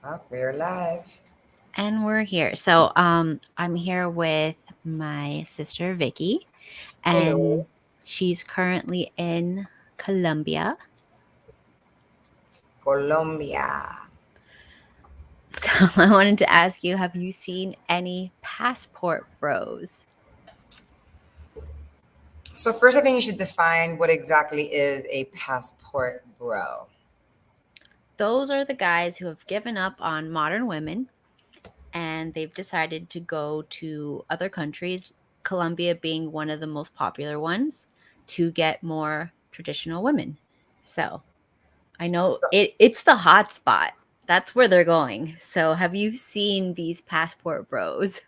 Oh, we're live. And we're here. I'm here with my sister Vicky, Hello. and she's currently in Colombia. Colombia. So I wanted to ask you, have you seen any passport bros? So first, I think you should define what exactly is a passport bro. Those are the guys who have given up on modern women and they've decided to go to other countries, Colombia being one of the most popular ones, to get more traditional women. So I know So, it's the hot spot. That's where they're going. So have you seen these passport bros?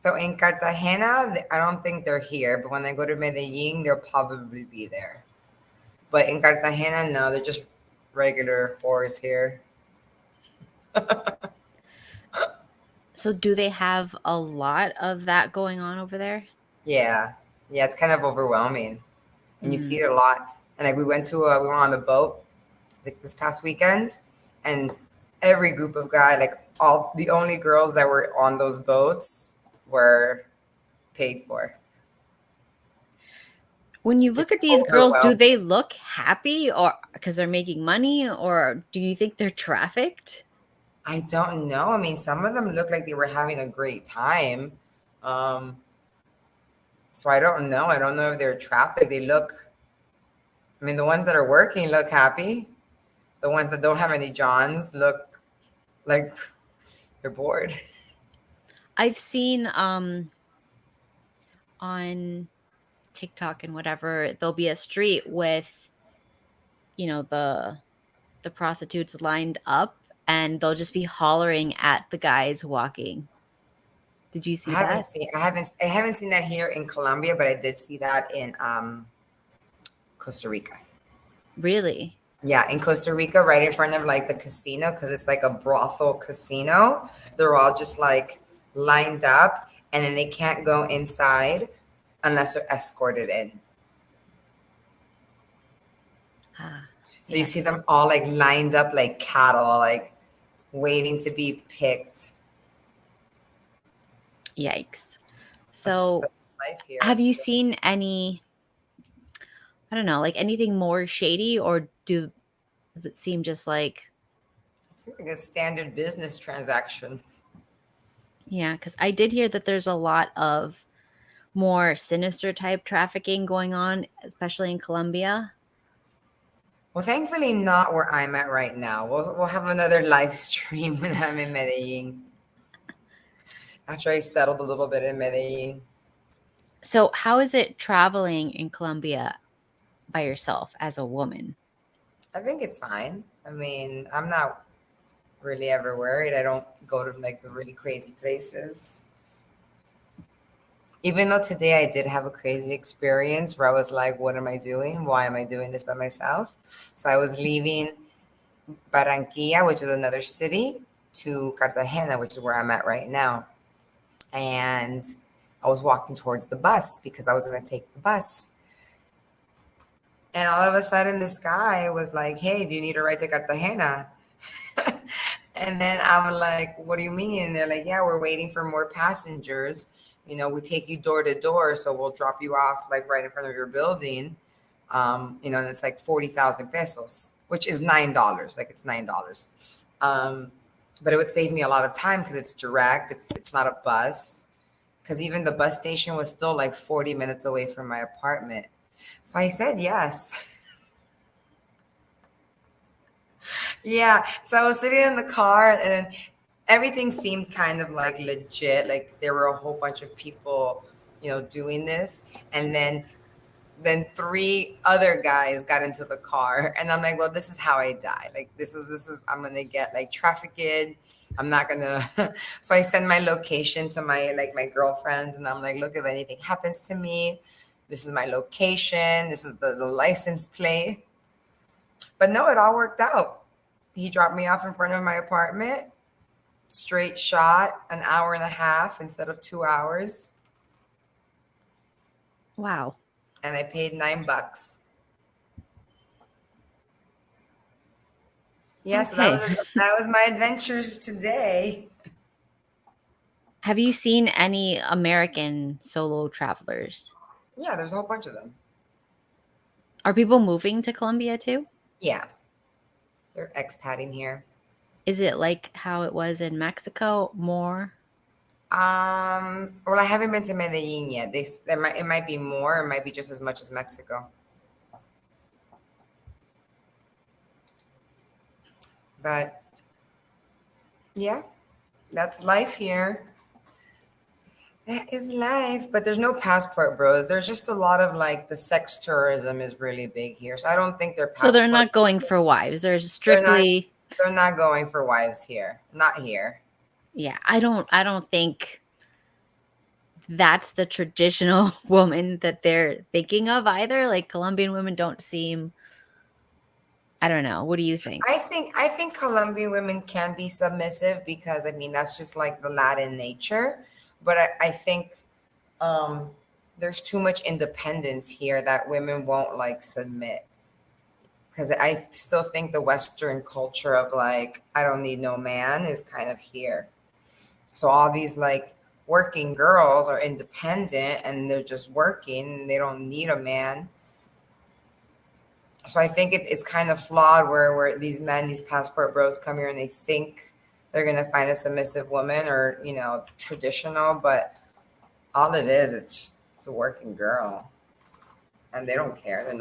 so in Cartagena, I don't think they're here, but when I go to Medellin, they'll probably be there. But in Cartagena, no, they're just regular whores here. So do they have a lot of that going on over there? Yeah, yeah, it's kind of overwhelming, and you see Mm. it a lot. And like we were on a boat like this past weekend, and every group of guy, like all the only girls that were on those boats were paid for. When you It's look at these girls, do overwhelming. they look happy or because they're making money or do you think they're trafficked? I don't know. I mean, some of them look like they were having a great time. Um, so I don't know. I don't know if they're trafficked. They look. I mean, the ones that are working look happy. The ones that don't have any Johns look like they're bored. I've seen on TikTok and whatever, there'll be a street with, the prostitutes lined up and they'll just be hollering at the guys walking. Did you see that? I haven't seen that here in Colombia, but I did see that in Costa Rica. Really? Yeah, in Costa Rica, right in front of like the casino, because it's like a brothel casino. They're all just like lined up, and then they can't go inside unless they're escorted in. Ah, So you see yes. them all like lined up like cattle, like waiting to be picked. Yikes. That's So, life have here. you seen any, I don't know, like anything more shady or does it seem just like, It's like a standard business transaction. yeah, cuz I did hear that there's a lot of more sinister type trafficking going on, especially in Colombia. Well, thankfully, not where I'm at right now. We'll have another live stream when I'm in Medellin after I settled a little bit in Medellin. So, how is it traveling in Colombia by yourself as a woman? I think it's fine. I mean, I'm not really ever worried. I don't go to like the really crazy places. Even though today I did have a crazy experience where I was like, what am I doing? Why am I doing this by myself? So I was leaving Barranquilla, which is another city, to Cartagena, which is where I'm at right now. And I was walking towards the bus because I was going to take the bus. And all of a sudden, this guy was like, hey, do you need a ride to Cartagena? And then I'm like, what do you mean? And they're like, yeah, we're waiting for more passengers. You know, we take you door to door, so we'll drop you off like right in front of your building. And it's like 40,000 pesos, which is $9. Like it's $9. Um, but it would save me a lot of time because it's direct. It's not a bus. Because even the bus station was still like 40 minutes away from my apartment. So I said yes. Yeah. So I was sitting in the car and then everything seemed kind of like legit. Like there were a whole bunch of people, doing this. And then three other guys got into the car and I'm like, well, this is how I die. Like this is I'm gonna get like trafficked. I'm not gonna so I send my location to my girlfriends and I'm like, look, if anything happens to me, this is my location, this is the license plate. But no, it all worked out. He dropped me off in front of my apartment, straight shot, an hour and a half instead of 2 hours, Wow. and I paid $9. Yeah, so Okay. that was my adventures today. Have you seen any American solo travelers? Yeah, there's a whole bunch of them. Are people moving to Colombia too? Yeah, they're expatting here. Is it like how it was in Mexico more? Well, I haven't been to Medellin yet. It might be more. It might be just as much as Mexico. But yeah, that's life here. That is life. But there's no passport, bros. There's just a lot of like the sex tourism is really big here. So I don't think their So they're passport. not going for wives. They're They're not. strictly They're not going for wives here. Not here. yeah, I don't think that's the traditional woman that they're thinking of either. Like Colombian women don't seem I don't know. What do you think? I think Colombian women can be submissive because I mean that's just like the Latin nature. But I think um, there's too much independence here that women won't like submit because I still think the Western culture of like I don't need no man is kind of here. So all these like working girls are independent and they're just working and they don't need a man. So I think it's kind of flawed where these men, these passport bros come here and they think they're gonna find a submissive woman or traditional, but all it is it's just, it's a working girl and they don't care. They're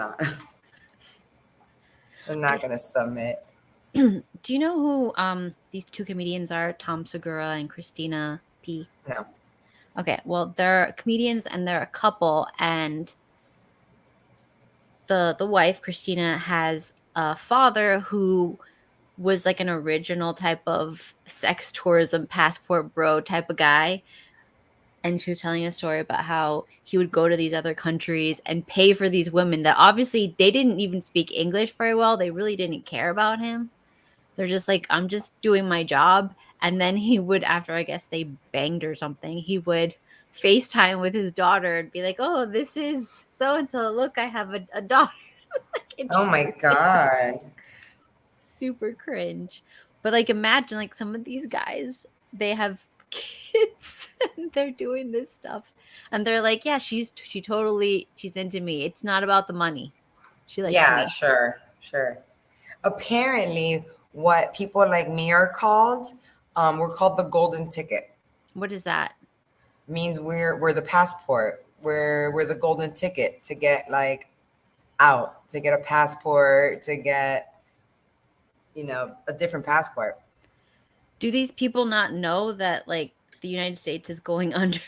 I not gonna submit. do you know who these two comedians are? Tom Segura and Christina P. No. Okay, well they're comedians and they're a couple and the wife Christina has a father who was like an original type of sex tourism passport bro type of guy. And she was telling a story about how he would go to these other countries and pay for these women that obviously they didn't even speak English very well. They really didn't care about him. They're just like, I'm just doing my job. And then he would, after I guess they banged or something, he would FaceTime with his daughter and be like, oh, this is so and so. Look, I have a daughter. Like Oh my introducing god. super cringe. But like imagine like some of these guys, they have kids and they're doing this stuff. And they're like, yeah, she's into me. It's not about the money. She likes Yeah, me. sure, sure. Apparently, what people like me are called, we're called the golden ticket. What is that? Means we're the passport. We're the golden ticket to get like out, to get a passport, to get a different passport. Do these people not know that like the United States is going under?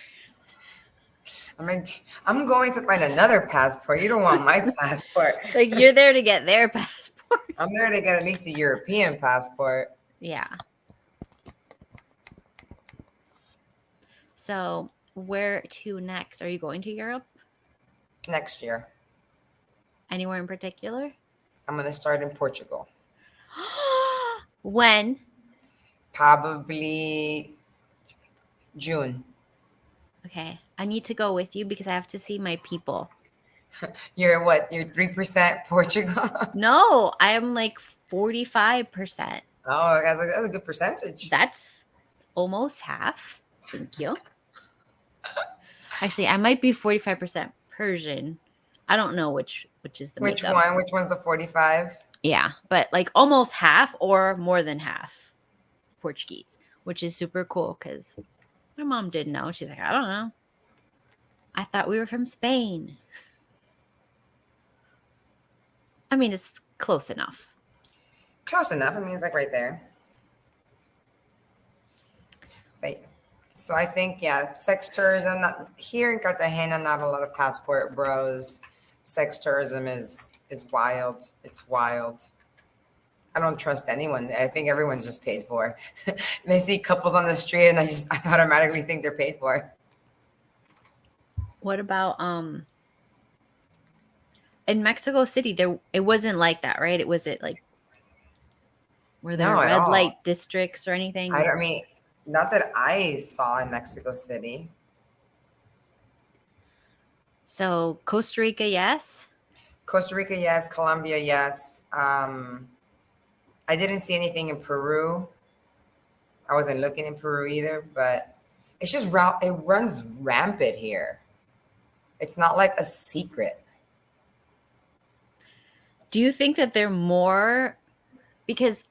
I'm like, I'm going to find another passport. You don't want my passport. Like you're there to get their passport. I'm there to get at least a European passport Yeah. So where to next? Are you going to Europe? next year. Anywhere in particular? I'm gonna start in Portugal. When? Probably June. Okay. I need to go with you because I have to see my people. You're what? You're 3% Portugal. No, I am like 45%. Oh, that's a good percentage. That's almost half. Thank you. Actually, I might be 45% Persian. I don't know which is the Which makeup. one? Which one's the 45? Yeah, but like almost half or more than half Portuguese, which is super cool because my mom didn't know. She's like, I don't know. I thought we were from Spain. I mean, it's close enough. Close enough. I mean, it's like right there. But so I think yeah, sex tourism. Not here in Cartagena. Not a lot of passport bros. Sex tourism is wild. It's wild. I don't trust anyone. I think everyone's just paid for. They see couples on the street, and I automatically think they're paid for. What about in Mexico City? There, it wasn't like that, right? It was it like were there No, at red all. light districts or I anything? don't I mean, not that I saw in Mexico City. So Costa Rica, yes. Costa Rica, yes. Colombia, yes. I didn't see anything in Peru. I wasn't looking in Peru either, but it's just it runs rampant here. It's not like a secret. Do you think that they're more because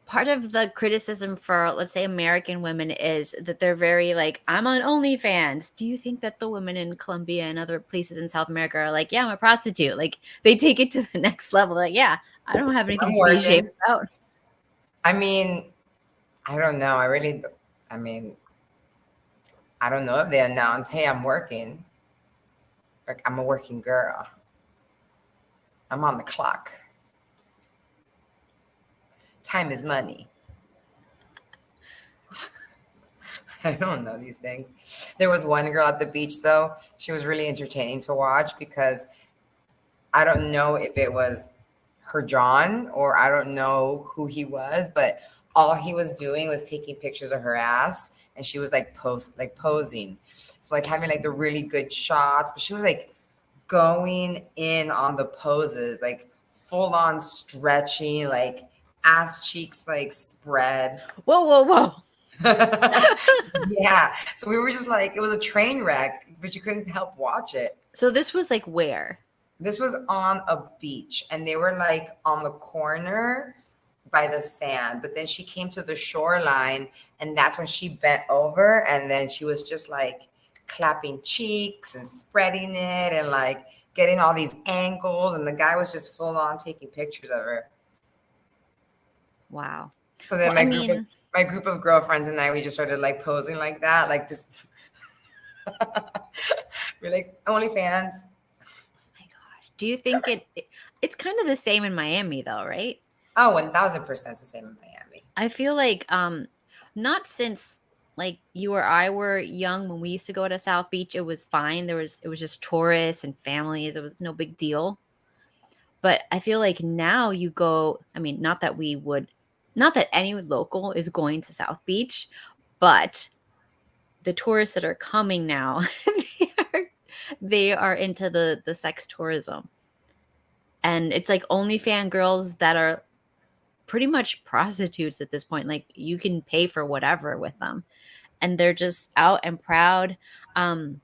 part of the criticism for, let's say, American women is that they're very like, I'm on OnlyFans. Do you think that the women in Colombia and other places in South America are like, yeah, I'm a prostitute? Like they take it to the next level. Like, yeah, I don't have anything I'm to be ashamed working. about. I mean, I don't know. I mean, I don't know if they announce, hey, I'm working. Like, I'm a working girl. I'm on the clock. Time is money. I don't know these things. There was one girl at the beach, though. She was really entertaining to watch because I don't know if it was her John or I don't know who he was, but all he was doing was taking pictures of her ass and she was like posing. So like having like the really good shots, but she was like going in on the poses, like full on stretching, like ass cheeks like spread. Whoa, whoa, whoa. Yeah. So we were just like, it was a train wreck, but you couldn't help watch it. So this was like where? This was on a beach and they were like on the corner by the sand. But then she came to the shoreline and that's when she bent over and then she was just like clapping cheeks and spreading it and like getting all these angles. And the guy was just full on taking pictures of her. Wow. So then Well, I mean, my group of girlfriends and I, we just started like posing like that, like just we're like OnlyFans. my gosh. Do you think it's kind of the same in Miami though, right? Oh, 1000% the same in Miami. I feel like not since like you or I were young when we used to go to South Beach, it was fine. It was just tourists and families. It was no big deal. But I feel like now you go, I mean, not that any local is going to South Beach, but the tourists that are coming now, they are, they are into the sex tourism. And it's like only fan girls that are pretty much prostitutes at this point. Like you can pay for whatever with them. And they're just out and proud. Um,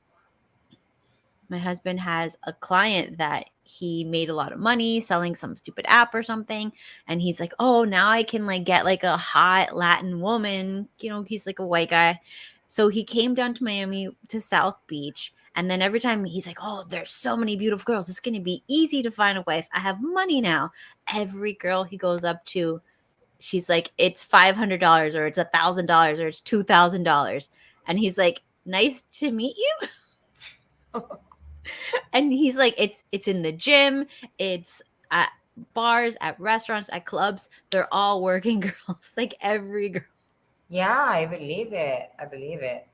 my husband has a client that he made a lot of money selling some stupid app or something, and he's like, oh, now I can like get like a hot Latin woman, you know, he's like a white guy. So he came down to Miami to South Beach, and then every time he's like, oh, there's so many beautiful girls, it's going to be easy to find a wife, I have money now. Every girl he goes up to, she's like, it's $500 or it's $1,000 or it's $2,000, and he's like, nice to meet you. And he's like, it's in the gym, it's at bars, at restaurants, at clubs, they're all working girls. Like every girl. Yeah, I believe it. I believe it.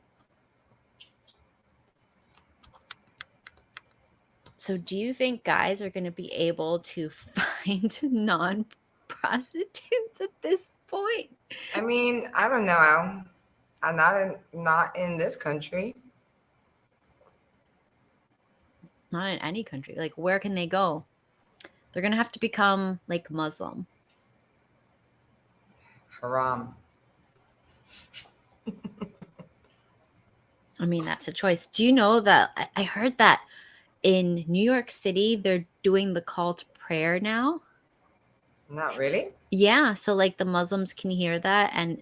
So do you think guys are going to be able to find non prostitutes at this point? I mean, I don't know. I'm not in this country. Not in any country. Like where can they go? They're going to have to become like Muslim. Haram. I mean, that's a choice. Do you know that I heard that in New York City they're doing the call to prayer now? Not really. Yeah, so like the Muslims can hear that, and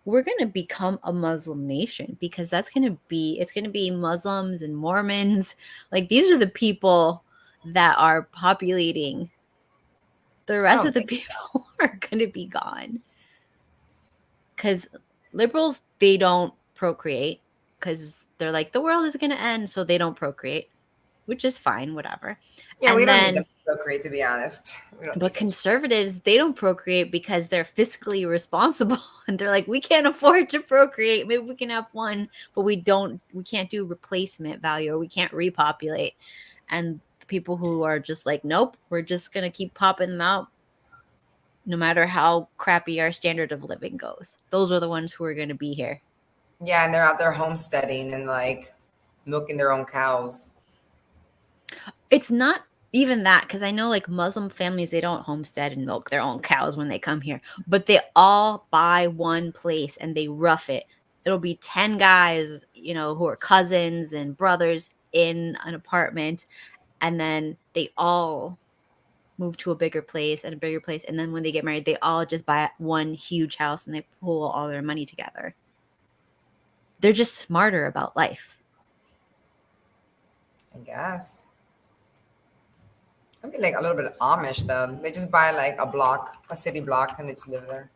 we're going to become a Muslim nation because it's going to be Muslims and Mormons. Like these are the people that are populating. The I rest don't of the think. people are going to be gone. Cuz liberals, they don't procreate cuz they're like the world is going to end, so they don't procreate, which is fine, whatever. Yeah, we And don't need them then to procreate, to be honest. We don't but need them. conservatives, they don't procreate because they're fiscally responsible and they're like, we can't afford to procreate. Maybe we can have one, but we can't do replacement value or we can't repopulate. And the people who are just like, nope, we're just going to keep popping them out no matter how crappy our standard of living goes. Those are the ones who are going to be here. Yeah, and they're out there homesteading and like milking their own cows. It's not even that, because I know like Muslim families, they don't homestead and milk their own cows when they come here, but they all buy one place and they rough it. It'll be 10 guys, who are cousins and brothers in an apartment, and then they all move to a bigger place and a bigger place. And then when they get married, they all just buy one huge house and they pool all their money together. They're just smarter about life. I guess. I'd be like a little bit Amish though. They just buy like a block, a city block, and they just live there.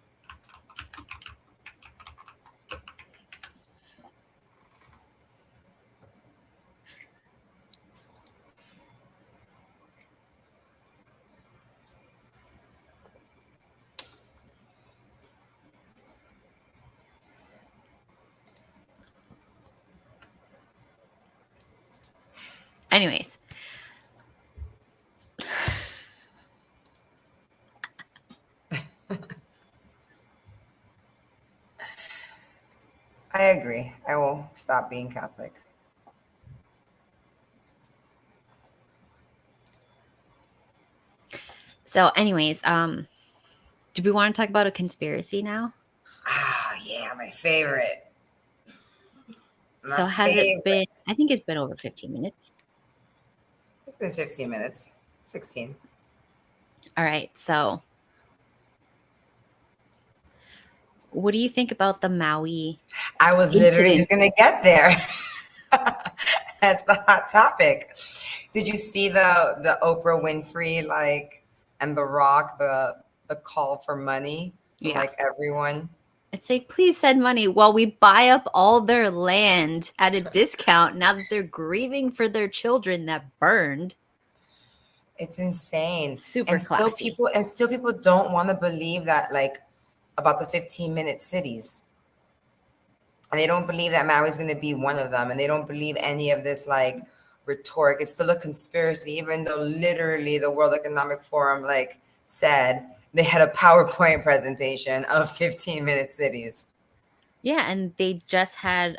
Anyways, I agree. I will stop being Catholic. do we want to talk about a conspiracy now? Ah, yeah, my favorite. My So has it favorite. been, I think it's been over 15 minutes. It's been 15 minutes. 16. All right. So what do you think about the Maui I was literally incident? just gonna get there. That's the hot topic. Did you see the Oprah Winfrey and The Rock the call for money from Yeah. everyone? I'd say, please send money while we buy up all their land at a discount now that they're grieving for their children that burned. It's insane. Super And still classy. people don't want to believe that about the 15-minute cities. And they don't believe that Maui's going to be one of them. And they don't believe any of this rhetoric. It's still a conspiracy, even though literally the World Economic Forum said they had a PowerPoint presentation of 15-minute cities. Yeah, and they just had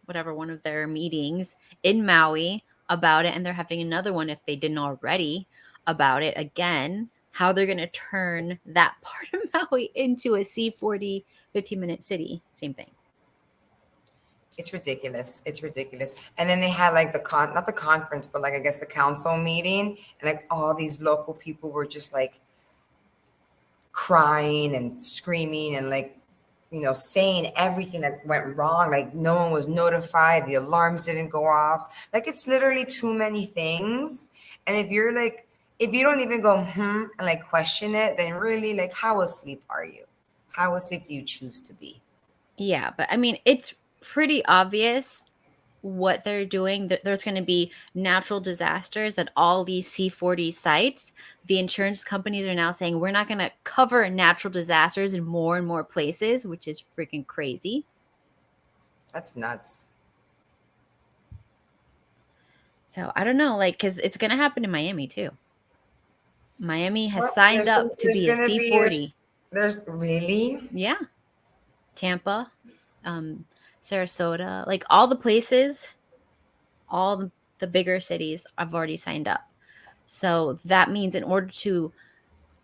one of their meetings in Maui about it, and they're having another one if they didn't already about it again. How they're going to turn that part of Maui into a C40 15-minute city. Same thing. It's ridiculous. It's ridiculous. And then they had not the conference, but I guess the council meeting, and all these local people were just crying and screaming and saying everything that went wrong. No one was notified, the alarms didn't go off. It's literally too many things. And if you don't even go and question it, then really how asleep are you? How asleep do you choose to be? Yeah, but I mean, it's pretty obvious what they're doing. There's going to be natural disasters at all these C40 sites. The insurance companies are now saying we're not going to cover natural disasters in more and more places, which is freaking crazy. That's nuts. So I don't know, because it's going to happen in Miami too. Miami has Well, signed up to there's be a gonna be C40. there's really. Yeah. Tampa, Sarasota, all the places, all the bigger cities I've already signed up. So that means in order to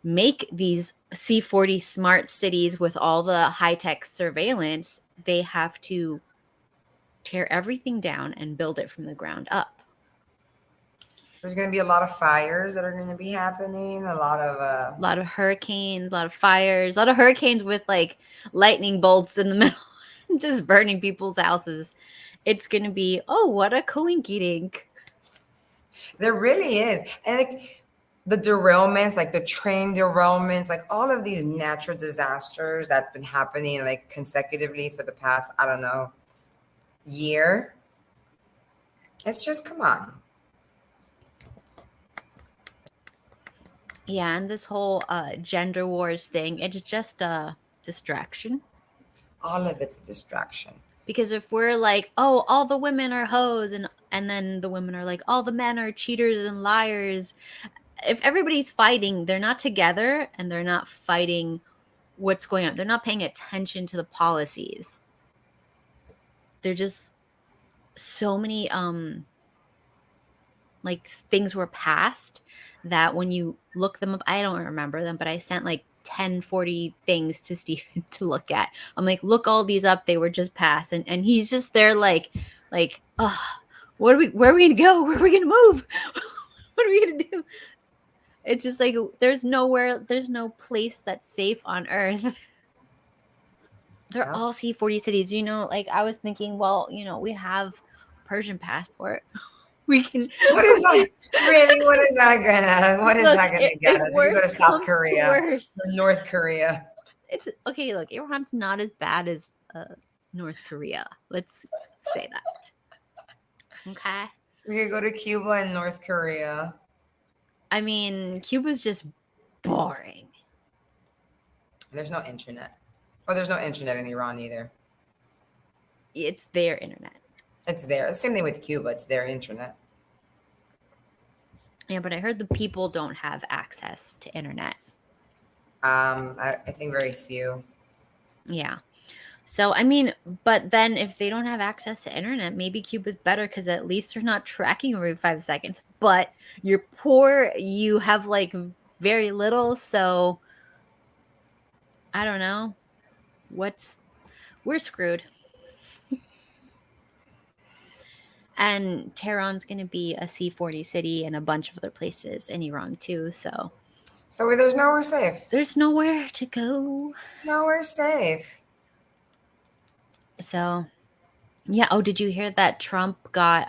make these C40 smart cities with all the high-tech surveillance, they have to tear everything down and build it from the ground up. There's going to be a lot of fires that are going to be happening. A lot of A lot of hurricanes, a lot of fires, a lot of hurricanes with lightning bolts in the middle, just burning people's houses. It's going to be, oh, what a coinky dink. there really is. And the derailments, the train derailments, all of these natural disasters that's been happening consecutively for the past, I don't know, year. It's just, come on. Yeah, and this whole gender wars thing, it's just a distraction. All of it's a distraction. Because if we're like, oh, all the women are hoes, and then the women are like, all the men are cheaters and liars. If everybody's fighting, they're not together and they're not fighting what's going on. They're not paying attention to the policies. They're just so many like things were passed that when you look them up, I don't remember them, but I sent like 10, 40 things to Steven to look at. I'm like, look all these up. They were just passed. And he's just there oh, where are we gonna go? Where are we gonna move? What are we gonna do? It's just like there's no place that's safe on earth. They're Yep. all C40 cities. Like I was thinking, well, we have a Persian passport. We can What is that? Really? What is look, that gonna get if us? We can go to worse South comes to Korea worse. or North Korea. It's okay. Look, Iran's not as bad as North Korea. Let's say that. Okay. We could go to Cuba and North Korea. I mean, Cuba's just boring. There's no internet. Oh, there's no internet in Iran either. It's their internet. It's there. Same thing with Cuba. It's their internet. Yeah, but I heard the people don't have access to internet. I think very few. Yeah. So, I mean, but then if they don't have access to internet, maybe Cuba's better because at least they're not tracking you every 5 seconds. But you're poor, you have like very little. So, I don't know. We're screwed. And Tehran's going to be a C40 city and a bunch of other places in Iran too. So there's nowhere safe. There's nowhere to go. Nowhere safe. So, yeah. Oh, did you hear that Trump got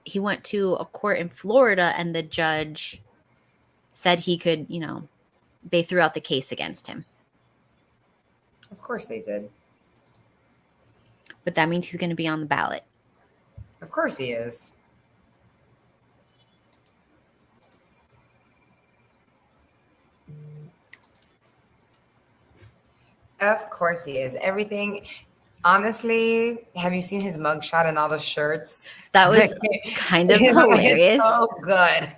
he went to a court in Florida and the judge said he could, they threw out the case against him. Of course they did. But that means he's going to be on the ballot. Of course he is. Of course he is. Everything. Honestly, have you seen his mugshot and all the shirts? That was kind of hilarious. It's so good.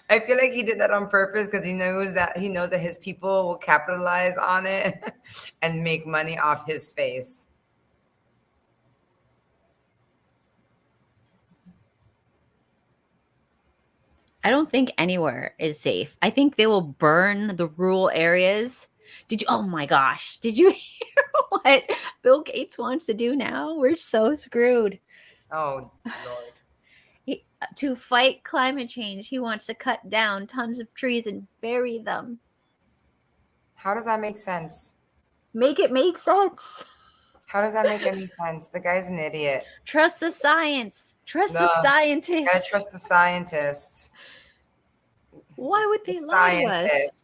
I feel like he did that on purpose because he knows that his people will capitalize on it and make money off his face. I don't think anywhere is safe. I think they will burn the rural areas. Oh my gosh, did you hear what Bill Gates wants to do now? We're so screwed. Oh, Lord. To fight climate change, he wants to cut down tons of trees and bury them. How does that make sense? Make it make sense. How does that make any sense? The guy's an idiot. Trust the science. Trust the scientists. Gotta trust the scientists. Why would they lie to us?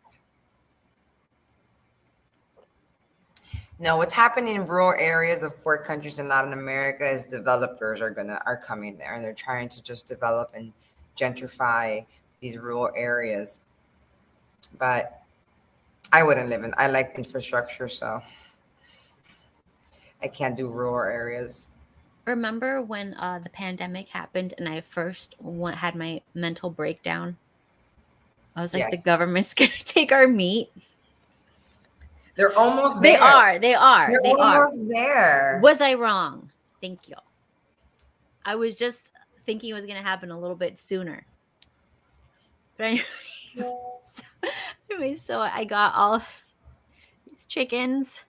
No, what's happening in rural areas of poor countries in Latin America is developers are coming there and they're trying to just develop and gentrify these rural areas. But I wouldn't live in. I like infrastructure, so I can't do rural areas. Remember when the pandemic happened and I first had my mental breakdown? I was like, Yes. The government's going to take our meat. They're almost there. They are. They're almost there. Was I wrong? Thank you. I was just thinking it was going to happen a little bit sooner. But anyways, so I got all these chickens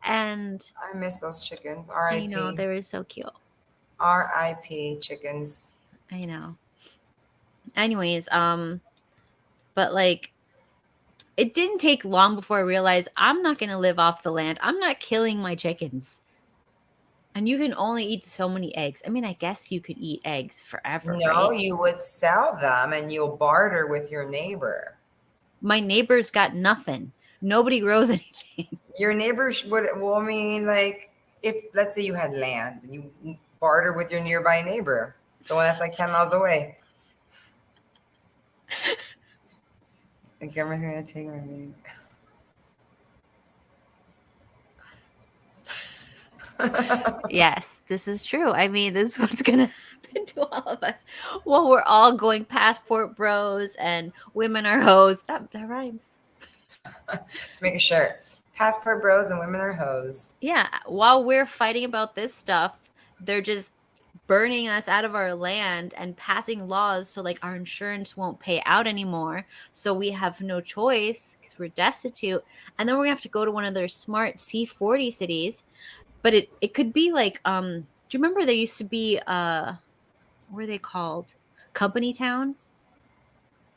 and I miss those chickens. R.I.P. I know, they were so cute. R.I.P. chickens. I know. Anyways, but like it didn't take long before I realized I'm not going to live off the land. I'm not killing my chickens. And you can only eat so many eggs. I mean, I guess you could eat eggs forever. No, right? you would sell them and you'll barter with your neighbor. My neighbor's got nothing. Nobody grows anything. Your neighbors would, well, I mean, like, if let's say you had land, you barter with your nearby neighbor, the one that's like 10 miles away. The government's going to take my neighbor. Yes, this is true. I mean, this is what's going to happen to all of us. Well, we're all going passport bros and women are hoes. That rhymes. Let's make a shirt. Passport bros and women are hoes. Yeah, while we're fighting about this stuff, they're just burning us out of our land and passing laws so like our insurance won't pay out anymore. So we have no choice because we're destitute. And then we're gonna have to go to one of their smart C40 cities. But it could be like do you remember there used to be what were they called? Company towns?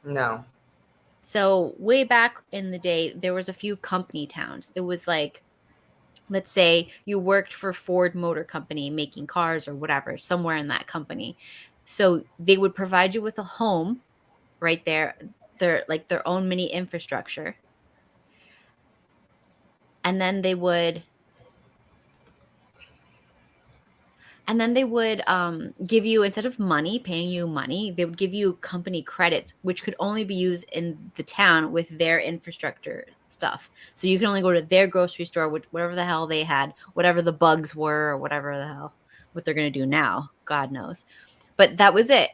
No. So way back in the day, there was a few company towns. It was like, let's say you worked for Ford Motor Company making cars or whatever, somewhere in that company. So they would provide you with a home right there, their own mini infrastructure. And then they would give you, instead of money, paying you money, they would give you company credits, which could only be used in the town with their infrastructure stuff. So you can only go to their grocery store, whatever the hell they had, whatever the bugs were, or whatever the hell, what they're going to do now, God knows. But that was it.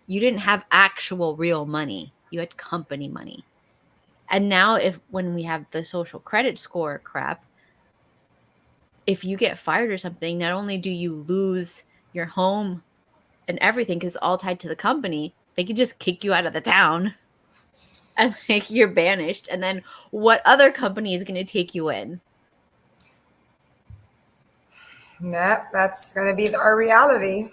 You didn't have actual real money, you had company money. And now, if when we have the social credit score crap, if you get fired or something, not only do you lose your home and everything because it's all tied to the company, they could just kick you out of the town and like you're banished. And then what other company is going to take you in? That's going to be our reality.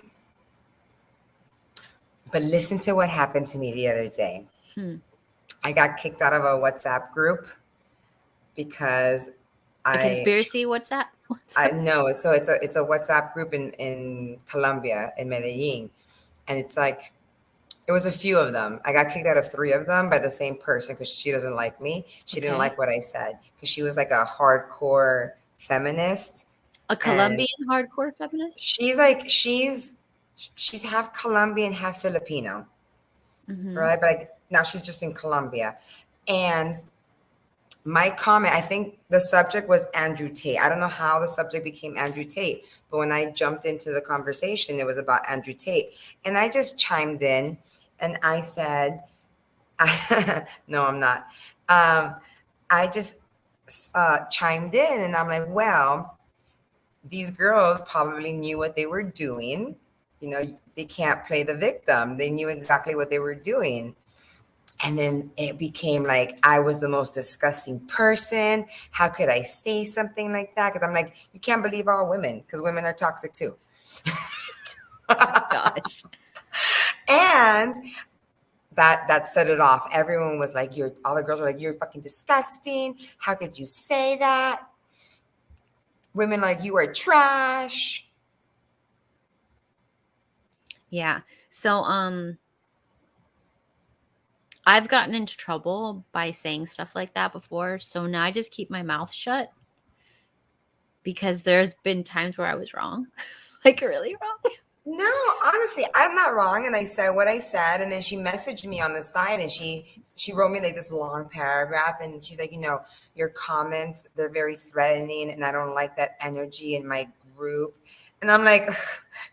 But listen to what happened to me the other day. Hmm. I got kicked out of a WhatsApp group because A I conspiracy? What's that? What's I up? know. So it's a WhatsApp group in Colombia, in Medellin, and it's like it was a few of them. I got kicked out of three of them by the same person because she doesn't like me. She didn't Okay. like what I said because she was like a hardcore feminist, A and Colombian hardcore feminist? she's half Colombian, half Filipino, Mm-hmm. right? But like now she's just in Colombia, and my comment, I think the subject was Andrew Tate. I don't know how the subject became Andrew Tate, but when I jumped into the conversation, it was about Andrew Tate. And I just chimed in and I said, no, I'm not. I just chimed in and I'm like, well, these girls probably knew what they were doing. You know, they can't play the victim. They knew exactly what they were doing. And then it became like I was the most disgusting person. How could I say something like that? Because I'm like, you can't believe all women because women are toxic too. Gosh. And that set it off. Everyone was like, "You're." All the girls were like, "You're fucking disgusting. How could you say that?" Women like you are trash. Yeah. So I've gotten into trouble by saying stuff like that before. So now I just keep my mouth shut because there's been times where I was wrong. Like really wrong. No, honestly, I'm not wrong, and I said what I said, and then she messaged me on the side, and she wrote me like this long paragraph, and she's like, your comments, they're very threatening, and I don't like that energy in my group, and I'm like,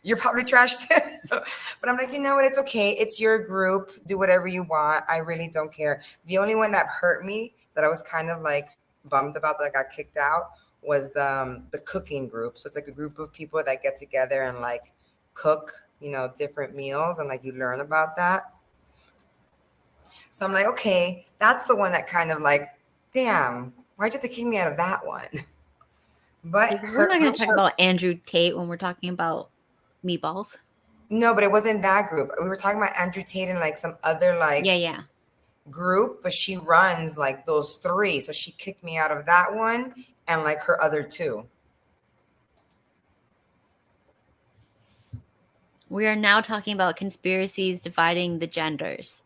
you're probably trash too, but I'm like, you know what, it's okay, it's your group, do whatever you want, I really don't care. The only one that hurt me, that I was kind of like bummed about, that I got kicked out, was the cooking group. So it's like a group of people that get together and like cook, different meals, and like you learn about that. So I'm like, okay, that's the one that kind of like, damn, why'd you have to kick me out of that one? But Like we're not going to hers talk are, about Andrew Tate when we're talking about meatballs. no, but it wasn't that group. We were talking about Andrew Tate and like some other Yeah, like yeah. group, but she runs like those three. So she kicked me out of that one and like her other two. We are now talking about conspiracies dividing the genders.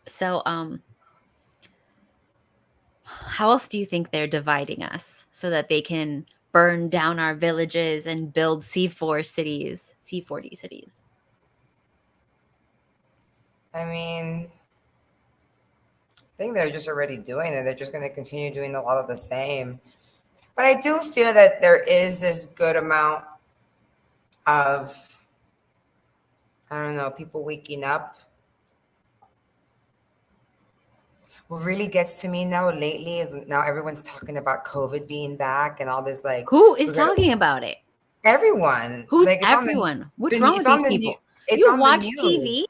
So, how else do you think they're dividing us so that they can burn down our villages and build C4 cities, C40 cities? I mean, I think they're just already doing it. They're just going to continue doing a lot of the same. But I do feel that there is this good amount of I don't know, people waking up. What really gets to me now lately is now everyone's talking about COVID being back and all this like Who we're is gonna talking about it? everyone Who's like everyone? What's wrong with it's these on the new people? it's You on the watch TV? news.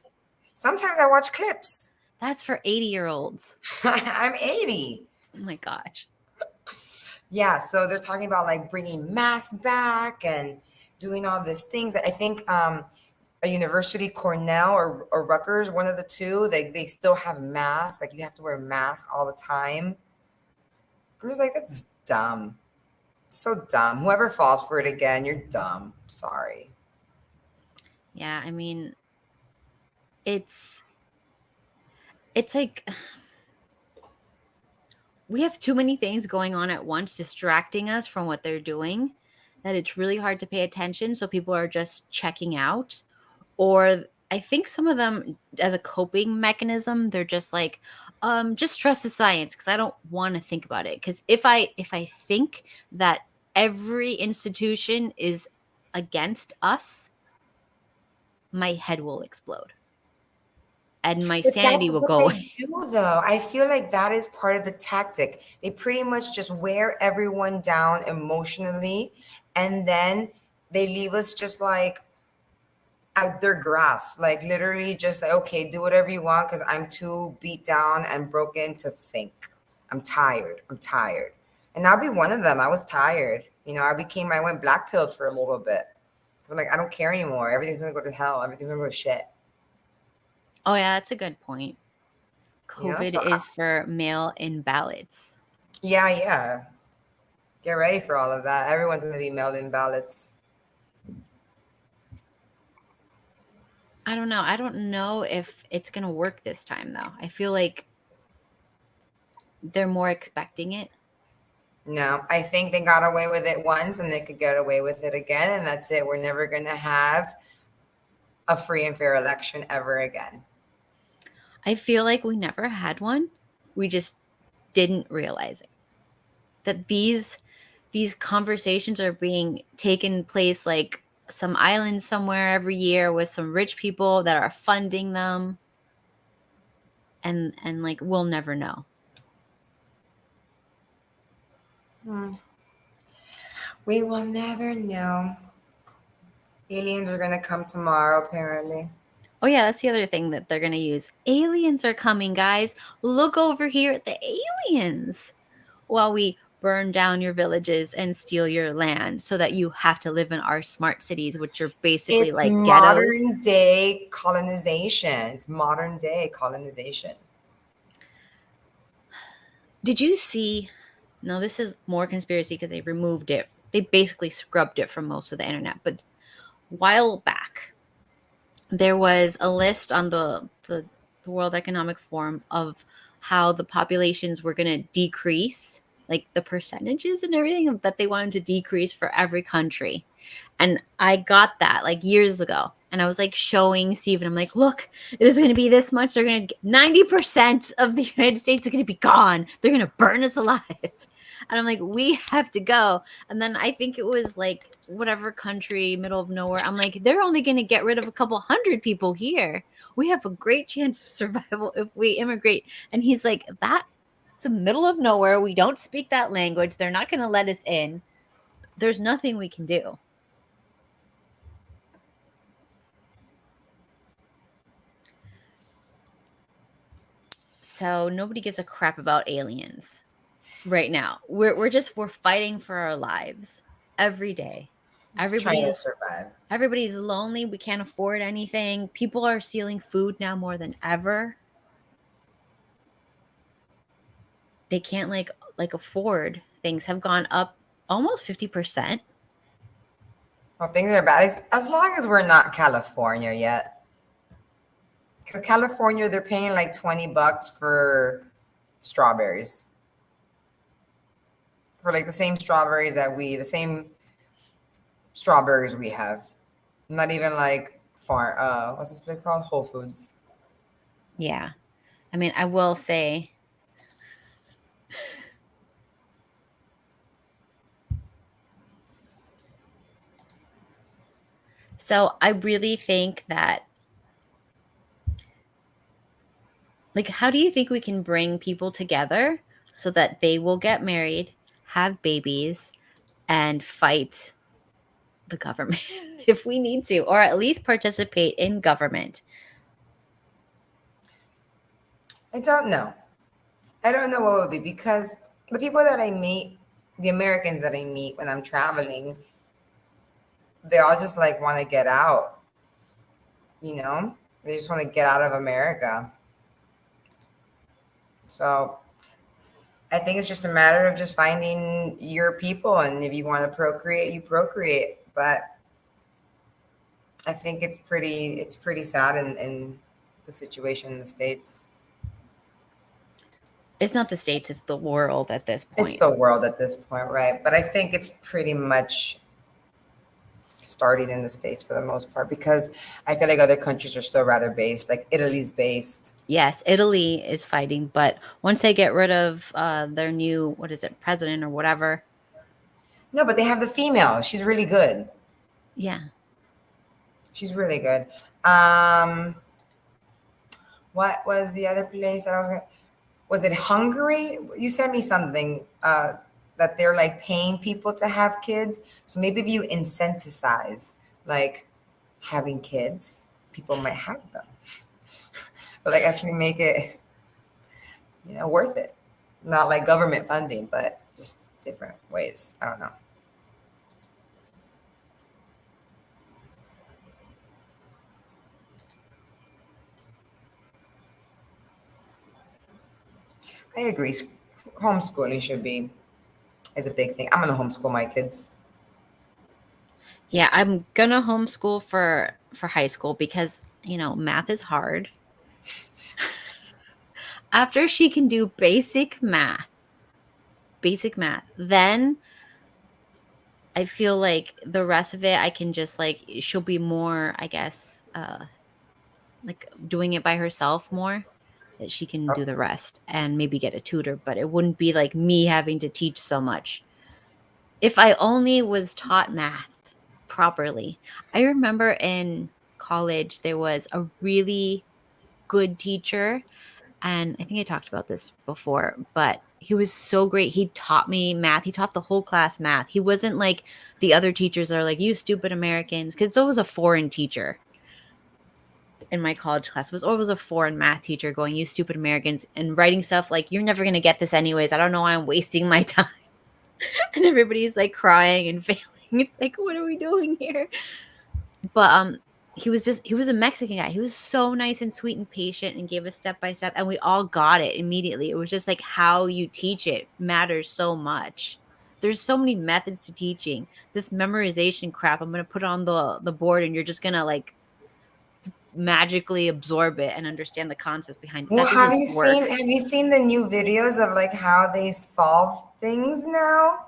Sometimes I watch clips. That's for 80-year-olds. I'm 80. Oh my gosh. Yeah, so they're talking about like bringing masks back and doing all these things. I think a university, Cornell or Rutgers, one of the two, they still have masks. Like you have to wear a mask all the time. I'm just like, that's dumb. So dumb. Whoever falls for it again, you're dumb. Sorry. Yeah, I mean, it's it's like we have too many things going on at once distracting us from what they're doing that it's really hard to pay attention, so people are just checking out. Or I think some of them, as a coping mechanism, they're just like, just trust the science because I don't want to think about it. Because if I think that every institution is against us, my head will explode and my But that's sanity will what go they away. do, though. I feel like that is part of the tactic. They pretty much just wear everyone down emotionally, and then they leave us just like at their grasp. Like literally, just like, okay, do whatever you want because I'm too beat down and broken to think. I'm tired. I'm tired. And I'll be one of them. I was tired. I went black pilled for a little bit. 'Cause I'm like, I don't care anymore. Everything's gonna go to hell. Everything's gonna go to shit. Oh yeah, that's a good point. COVID So is for mail in ballots. yeah, yeah. Get ready for all of that. Everyone's going to be mailed in ballots. I don't know. I don't know if it's going to work this time, though. I feel like they're more expecting it. No, I think they got away with it once and they could get away with it again. And that's it. We're never going to have a free and fair election ever again. I feel like we never had one. We just didn't realize it. That these conversations are being taken place like some island somewhere every year with some rich people that are funding them, and like we'll never know. Hmm. We will never know. Aliens are going to come tomorrow, apparently. Oh yeah, that's the other thing that they're going to use. Aliens are coming, guys. Look over here at the aliens. While we burn down your villages and steal your land so that you have to live in our smart cities, which are basically It's like ghettos. modern day colonization. It's modern day colonization. Did you see? No, this is more conspiracy because they removed it. They basically scrubbed it from most of the internet. But a while back, there was a list on the World Economic Forum of how the populations were going to decrease, like the percentages and everything that they wanted to decrease for every country. And I got that like years ago. And I was like showing Steven, I'm like, look, there's going to be this much. They're going to 90% of the United States is going to be gone. They're going to burn us alive. And I'm like, we have to go. And then I think it was like whatever country, middle of nowhere. I'm like, they're only going to get rid of a couple hundred people here. We have a great chance of survival if we immigrate. And he's like, that's the middle of nowhere. We don't speak that language. They're not going to let us in. There's nothing we can do. So nobody gives a crap about aliens right now. We're fighting for our lives every day. Just trying to Everybody's survive. everybody's lonely. We can't afford anything. People are stealing food now more than ever. They can't like afford. Things have gone up almost 50%. Well, things are bad. As long as we're not California yet. Because California, they're paying like $20 for strawberries. For like the same strawberries we have. Not even like what's this place called? Whole Foods. Yeah. I mean, I will say so I really think that Like, how do you think we can bring people together so that they will get married, have babies, and fight the government if we need to, or at least participate in government? I don't know. I don't know what would be, because the people that I meet, the Americans that I meet when I'm traveling, they all just like want to get out, you know? They just want to get out of America. So I think it's just a matter of just finding your people, and if you want to procreate, you procreate. But I think it's pretty sad in the situation in the States. It's not the States, it's the world at this It's point. the world at this point, right? But I think it's pretty much starting in the States for the most part, because I feel like other countries are still rather based, like Italy's based. Yes, Italy is fighting, but once they get rid of their new, what is it, president or whatever, No, but they have the female. She's really good. yeah. She's really good. Um, what was the other place that I was? Was it Hungary? You sent me something that they're like paying people to have kids. So maybe if you incentivize like having kids, people might have them. But like actually make it, worth it. Not like government funding, but just different ways. I don't know. I agree. Homeschooling should be is a big thing. I'm gonna homeschool my kids. Yeah, I'm gonna homeschool for high school because, math is hard. After she can do basic math, then I feel like the rest of it I can just like she'll be more, I guess, like doing it by herself more, that she can do the rest and maybe get a tutor, but it wouldn't be like me having to teach so much. If I only was taught math properly. I remember in college there was a really good teacher, and I think I talked about this before, but he was so great. He taught me math. He taught the whole class math. He wasn't like the other teachers that are like, "You stupid Americans," because it's always a foreign teacher in my college class. It was always a foreign math teacher going, "You stupid Americans," and writing stuff like, "You're never gonna get this anyways. I don't know why I'm wasting my time." And everybody's like crying and failing. It's like, what are we doing here? But he was a Mexican guy. He was so nice and sweet and patient and gave us step by step, and we all got it immediately. It was just like how you teach it matters so much. There's so many methods to teaching. This memorization crap, I'm gonna put it on the board, and you're just gonna like magically absorb it and understand the concept behind it. Well, That have doesn't you work. seen have you seen the new videos of like how they solve things now?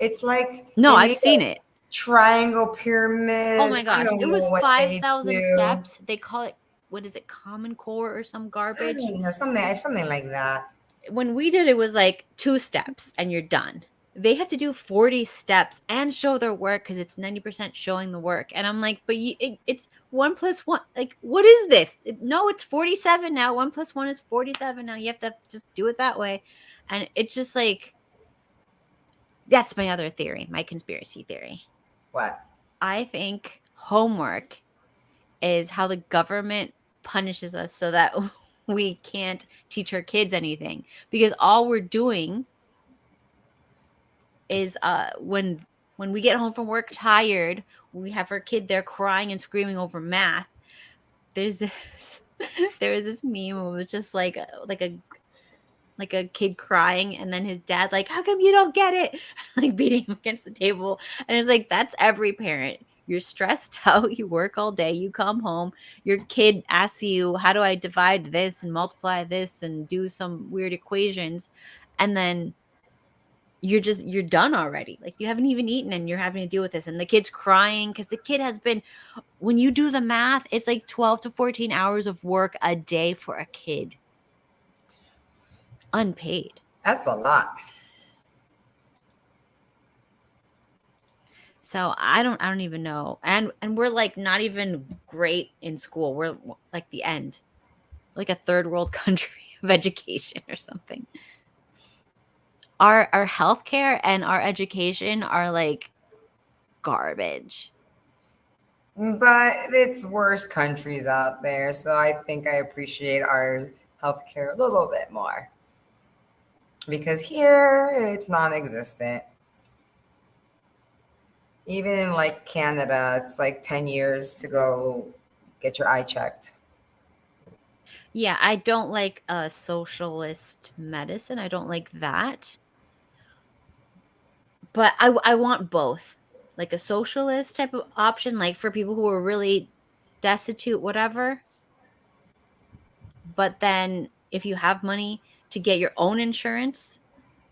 It's like No, they I've make seen a it. triangle Oh pyramid. my I gosh, don't it know was what they 5,000 do. steps. They call it, what is it, Common Core or some I garbage? don't know, something like that. When we did it was like 2 steps and you're done. They have to do 40 steps and show their work because it's 90% showing the work. And I'm like, but it's 1 plus 1. Like, what is this? No, it's 47 now. 1 plus 1 is 47 now. You have to just do it that way. And it's just like, that's my other theory, my conspiracy theory. What? I think homework is how the government punishes us so that we can't teach our kids anything, because all we're doing is when we get home from work tired, we have our kid there crying and screaming over math. There's this there was this meme. It was just like a kid crying, and then his dad like, "How come you don't get it?" Like beating him against the table. And it's like, that's every parent. You're stressed out, you work all day, you come home, your kid asks you, "How do I divide this and multiply this and do some weird equations?" And then you're done already. Like, you haven't even eaten and you're having to deal with this, and the kid's crying because the kid has been, when you do the math, it's like 12 to 14 hours of work a day for a kid, unpaid. That's a lot. So I don't even know. And we're like not even great in school. We're like the end. Like a third world country. of education or something. Our healthcare and our education are like garbage. But it's worse countries out there, so I think I appreciate our healthcare a little bit more because here it's non-existent. Even in like Canada, it's like 10 years to go get your eye checked. Yeah, I don't like socialist medicine. I don't like that. But I want both. Like a socialist type of option, like for people who are really destitute, whatever. But then if you have money to get your own insurance,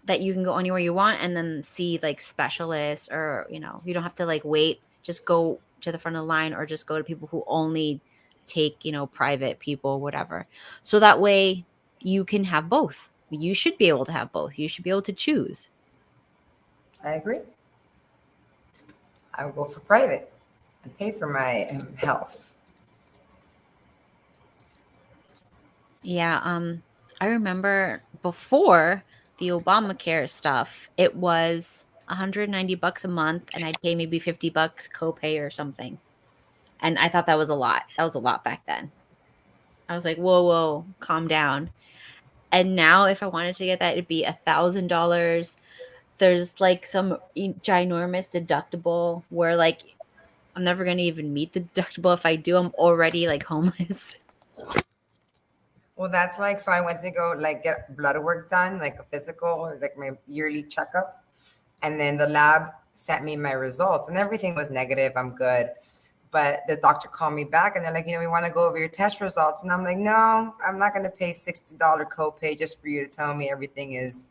that you can go anywhere you want and then see like specialists, or you don't have to like wait, just go to the front of the line, or just go to people who only take private people, whatever. So that way you can have both. You should be able to have both. You should be able to choose. I agree. I would go for private and pay for my health. Yeah, I remember before the Obamacare stuff, it was $190 a month, and I'd pay maybe $50 copay or something. And I thought that was a lot. That was a lot back then. I was like, whoa, whoa, calm down. And now, if I wanted to get that, it'd be $1,000. There's like some ginormous deductible where like I'm never gonna even meet the deductible. If I do, I'm already like homeless. Well, that's like, so I went to go like get blood work done, like a physical or like my yearly checkup. And then the lab sent me my results and everything was negative. I'm good. But the doctor called me back and they're like, we want to go over your test results. And I'm like, no, I'm not going to pay $60 copay just for you to tell me everything is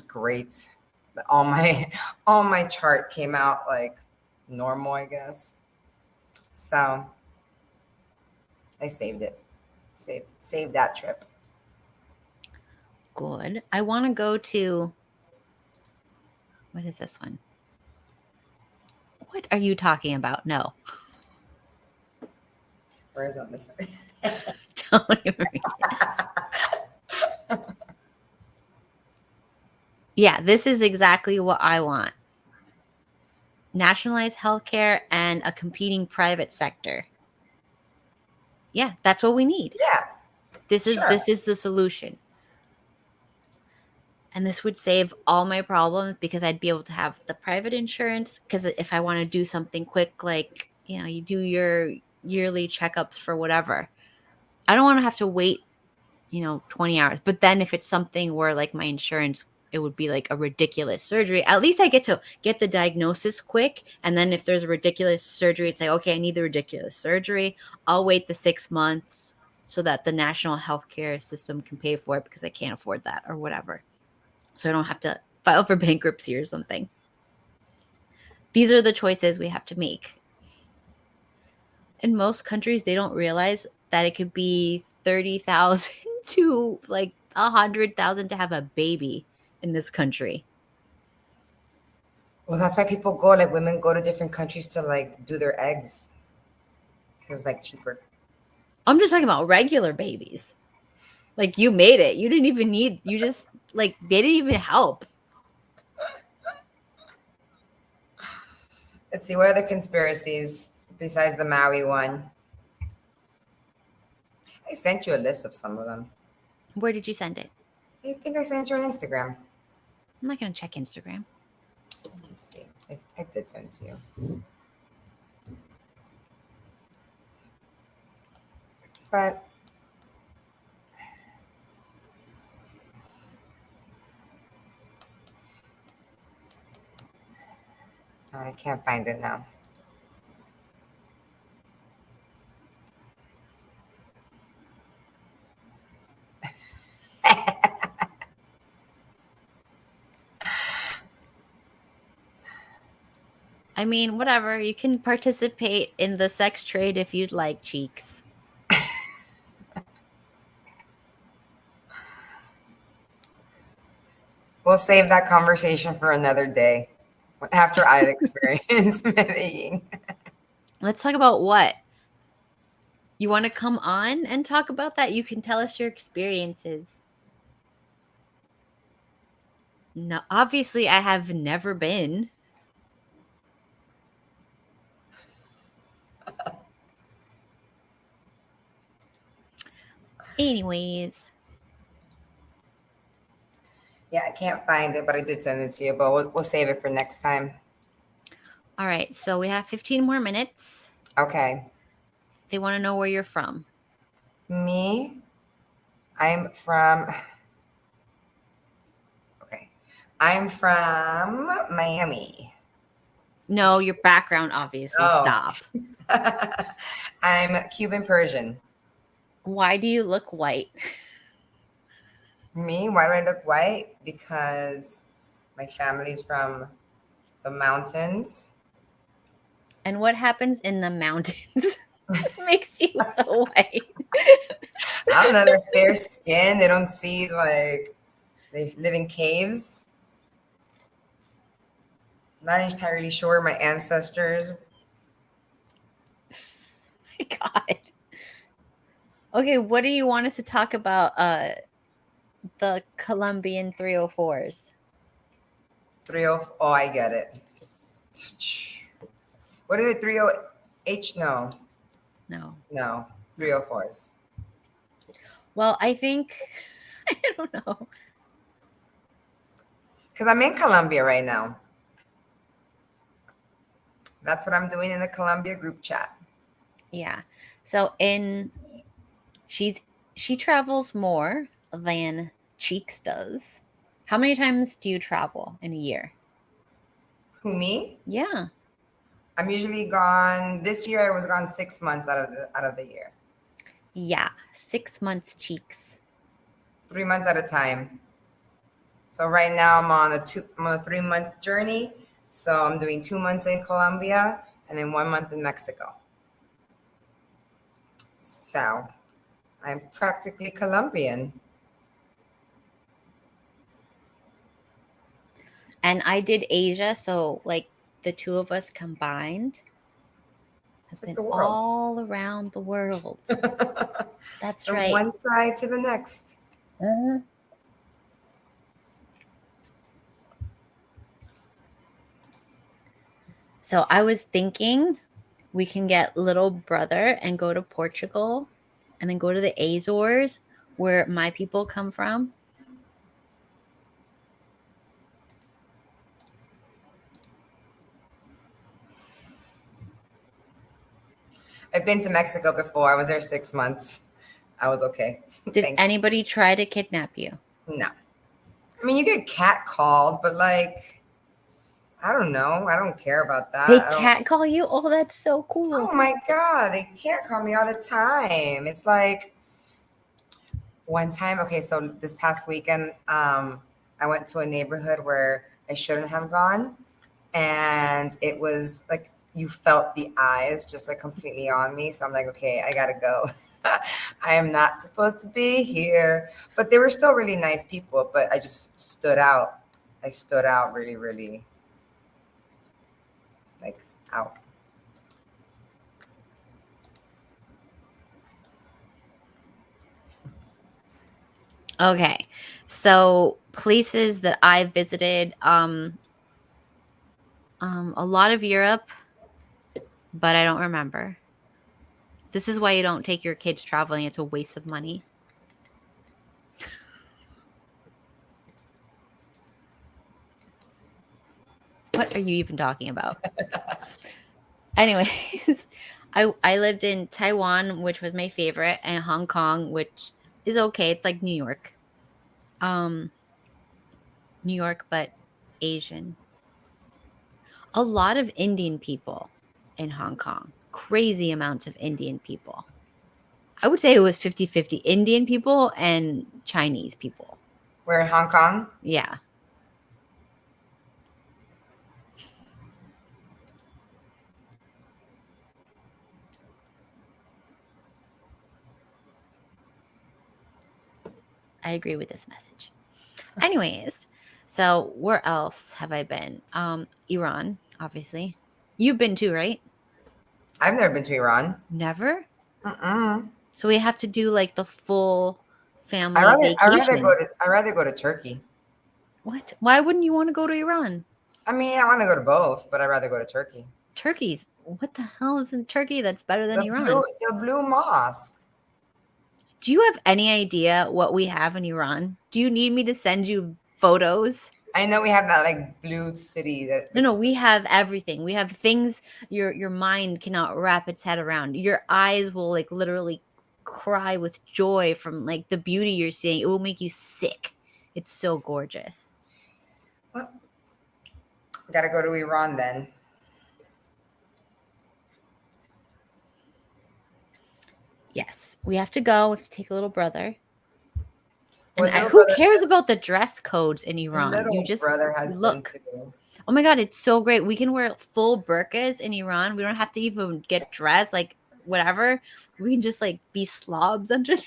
great. But all my all my chart came out like normal, I guess. So I saved it. Saved that trip. Good. I want to go to, what is this one? What are you talking about? No. Where is on this? Don't even read. Yeah, this is exactly what I want. Nationalized healthcare and a competing private sector. Yeah, that's what we need. Yeah, This is sure. this is the solution. And this would save all my problems because I'd be able to have the private insurance, because if I want to do something quick, like, you do your yearly checkups for whatever. I don't want to have to wait 20 hours. But then if it's something where like my insurance, it would be like a ridiculous surgery. At least I get to get the diagnosis quick. And then if there's a ridiculous surgery, it's like, okay, I need the ridiculous surgery. I'll wait the 6 months so that the national healthcare system can pay for it because I can't afford that or whatever. So I don't have to file for bankruptcy or something. These are the choices we have to make. In most countries, they don't realize that it could be 30,000 to like 100,000 to have a baby in this country. Well, that's why people go, like women go to different countries to like do their eggs because it's like cheaper. I'm just talking about regular babies. Like, you made it. You didn't even need, you just like, they didn't even help. Let's see, what are the conspiracies besides the Maui one? I sent you a list of some of them. Where did you send it? I think I sent you on Instagram. I'm not going to check Instagram. Let me see. I did send it to you. But I can't find it now. I mean, whatever. You can participate in the sex trade if you'd like, cheeks. We'll save that conversation for another day after I've experienced Medellin. Let's talk about what? You want to come on and talk about that? You can tell us your experiences. No, obviously I have never been. Anyways, Yeah, I can't find it, but I did send it to you. But we'll save it for next time. all right. So we have 15 more minutes. Okay. They want to know where you're from. Me, I'm from. Okay, I'm from Miami. No, your background, obviously. Oh, Stop. I'm Cuban Persian. Why do you look white? Me, why do I look white? Because my family's from the mountains. And what happens in the mountains makes you so white? I don't know. They're fair skinned. They don't see like they live in caves. Not entirely sure my ancestors. My God. Okay, what do you want us to talk about? The Colombian 304s. Oh, I get it. What are the 30H? No, No. no, 304s. Well, I think I don't know. Because I'm in Colombia right now. That's what I'm doing in the Colombia group chat. Yeah. So in she's she travels more than Cheeks does. How many times do you travel in a year? Who, me? Yeah. I'm usually gone. This year I was gone 6 months out of the year. Yeah. 6 months Cheeks. 3 months at a time. So right now I'm on a 3 month journey. So I'm doing 2 months in Colombia and then 1 month in Mexico. So I'm practically Colombian. And I did Asia, so like the two of us combined It's have like been the world. all around the world. That's From right. one side to the next. Mhm. So I was thinking we can get little brother and go to Portugal and then go to the Azores where my people come from. I've been to Mexico before. I was there 6 months. I was okay. Did Thanks. anybody try to kidnap you? No. I mean, you get catcalled, but like, I don't know. I don't care about They that. I don't. catcall you? Oh, that's so Oh cool. my God, they catcall me all the time. It's like one time. Okay, so this past weekend, I went to a neighborhood where I shouldn't have gone, and it was like you felt the eyes just like completely on me. So I'm like, okay, I gotta go. I am not supposed to be here. But they were still really nice people, but I just stood out. I stood out really, really like out. Okay. So places that I visited, a lot of Europe, but I don't remember. This is why you don't take your kids traveling. It's a waste of money. What are you even talking about? Anyways, I lived in Taiwan, which was my favorite, and Hong Kong, which is okay. It's like New York. Um, New York, but Asian. A lot of Indian people in Hong Kong. Crazy amounts of Indian people. I would say it was 50-50 Indian people and Chinese people. We're in Hong Kong. Yeah. I agree with this message. Anyways, so where else have I been? Iran, obviously. You've been too, right? I've never been to Iran. Never? Mm-mm. So we have to do like the full I family rather I rather go vacation. to I rather go to Turkey. What? Why wouldn't you want to go to Iran? I mean, I want to go to both, but I'd rather go to Turkey. Turkey's what the hell is in Turkey that's better than The blue, Iran? the blue mosque. Do you have any idea what we have in Iran? Do you need me to send you photos? I know we have that like blue city that No, no, we have everything. We have things your mind cannot wrap its head around. Your eyes will like literally cry with joy from like the beauty you're seeing. It will make you sick. It's so gorgeous. well, gotta go to Iran then. Yes, we have to go. We have to take a little brother. And What little who brother? cares about the dress codes in Iran? You Little just brother has been look. to. Oh my god, it's so great. We can wear full burqas in Iran. We don't have to even get dressed, like whatever. We can just like be slobs under there.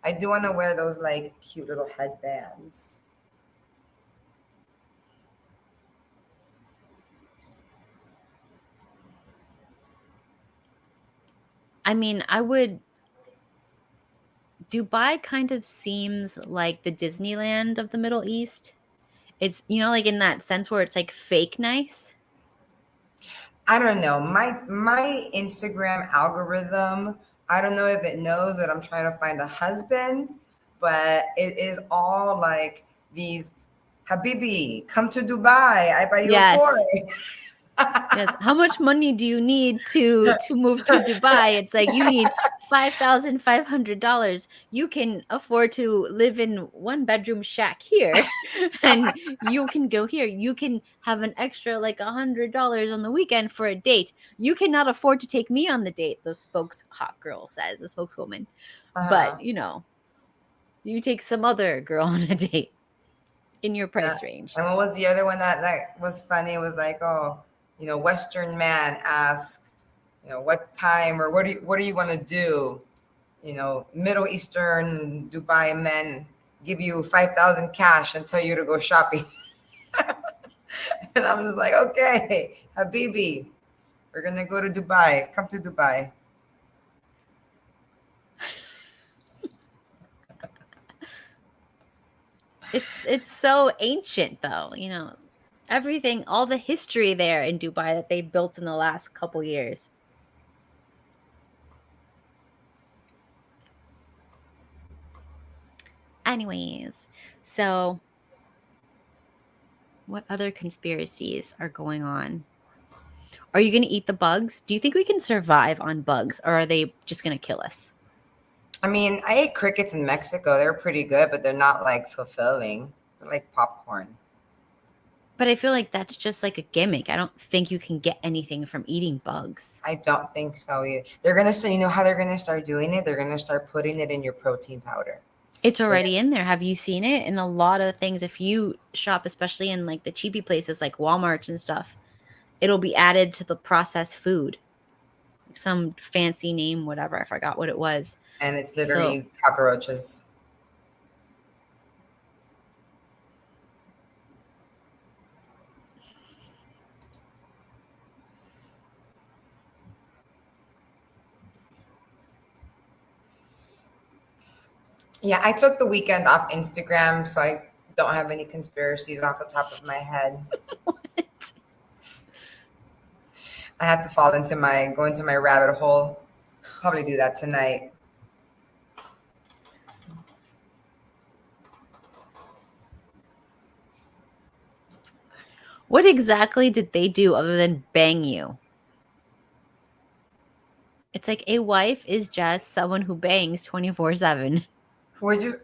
I do want to wear those like cute little headbands. I mean, I would. Dubai kind of seems like the Disneyland of the Middle East. It's, like in that sense where it's like fake nice. I don't know. My Instagram algorithm, I don't know if it knows that I'm trying to find a husband, but it is all like these Habibi, come to Dubai. I buy you a Yes. Porsche. Yes. How much money do you need to move to Dubai? It's like you need $5,500. You can afford to live in one bedroom shack here, and you can go here. You can have an extra like $100 on the weekend for a date. You cannot afford to take me on the date. The hot girl says, the spokeswoman. But Uh-huh. you take some other girl on a date in your Yeah. price range. And what was the other one that was funny? It was like, oh, Western man asks, what time or what do you want to do? Middle Eastern Dubai men give you 5,000 cash and tell you to go shopping. And I'm just like, okay, Habibi, we're gonna go to Dubai. Come to Dubai. It's so ancient though, everything, all the history there in Dubai that they built in the last couple years. Anyways, so what other conspiracies are going on? Are you going to eat the bugs? Do you think we can survive on bugs, or are they just going to kill us? I mean, I ate crickets in Mexico. They're pretty good, but they're not like fulfilling. They're like popcorn. But I feel like that's just like a gimmick. I don't think you can get anything from eating bugs. I don't think so either. They're gonna start. You know how they're gonna start doing it? They're gonna start putting it in your protein powder. It's They're already in there. Have you seen it? In a lot of things, if you shop, especially in like the cheapy places like Walmarts and stuff, it'll be added to the processed food. Some fancy name, whatever. I forgot what it was. and it's So literally cockroaches. Yeah, I took the weekend off Instagram, so I don't have any conspiracies off the top of my head. I have to go into my rabbit hole. Probably do that tonight. what exactly did they do other than bang you? It's like a wife is just someone who bangs 24/7. Would you?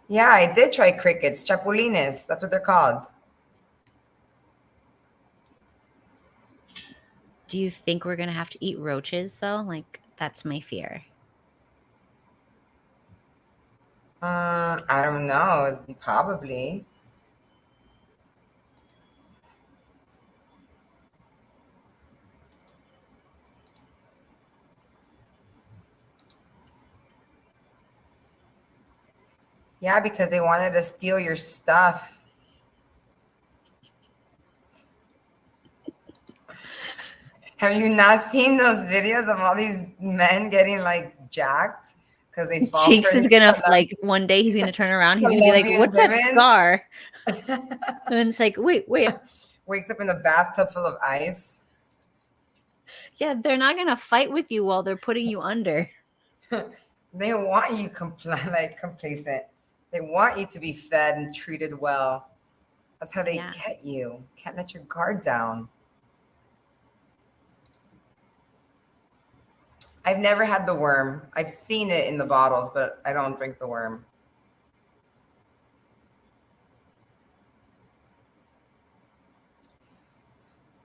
Yeah, I did try crickets, chapulines. That's what they're called. Do you think we're going to have to eat roaches though? Like that's my fear. I don't know. Probably. Yeah, because they wanted to steal your stuff. Have you not seen those videos of all these men getting like jacked because they fall for Cheeks is these gonna like one day he's gonna turn around. He's gonna be like, Colombian "What's that women? scar?" And then it's like, wait, Wakes up in a bathtub full of ice. yeah, they're not gonna fight with you while they're putting you under. They want you like complacent. They want you to be fed and treated well. That's how they Yeah. get you. Can't let your guard down. I've never had the worm. I've seen it in the bottles, but I don't drink the worm.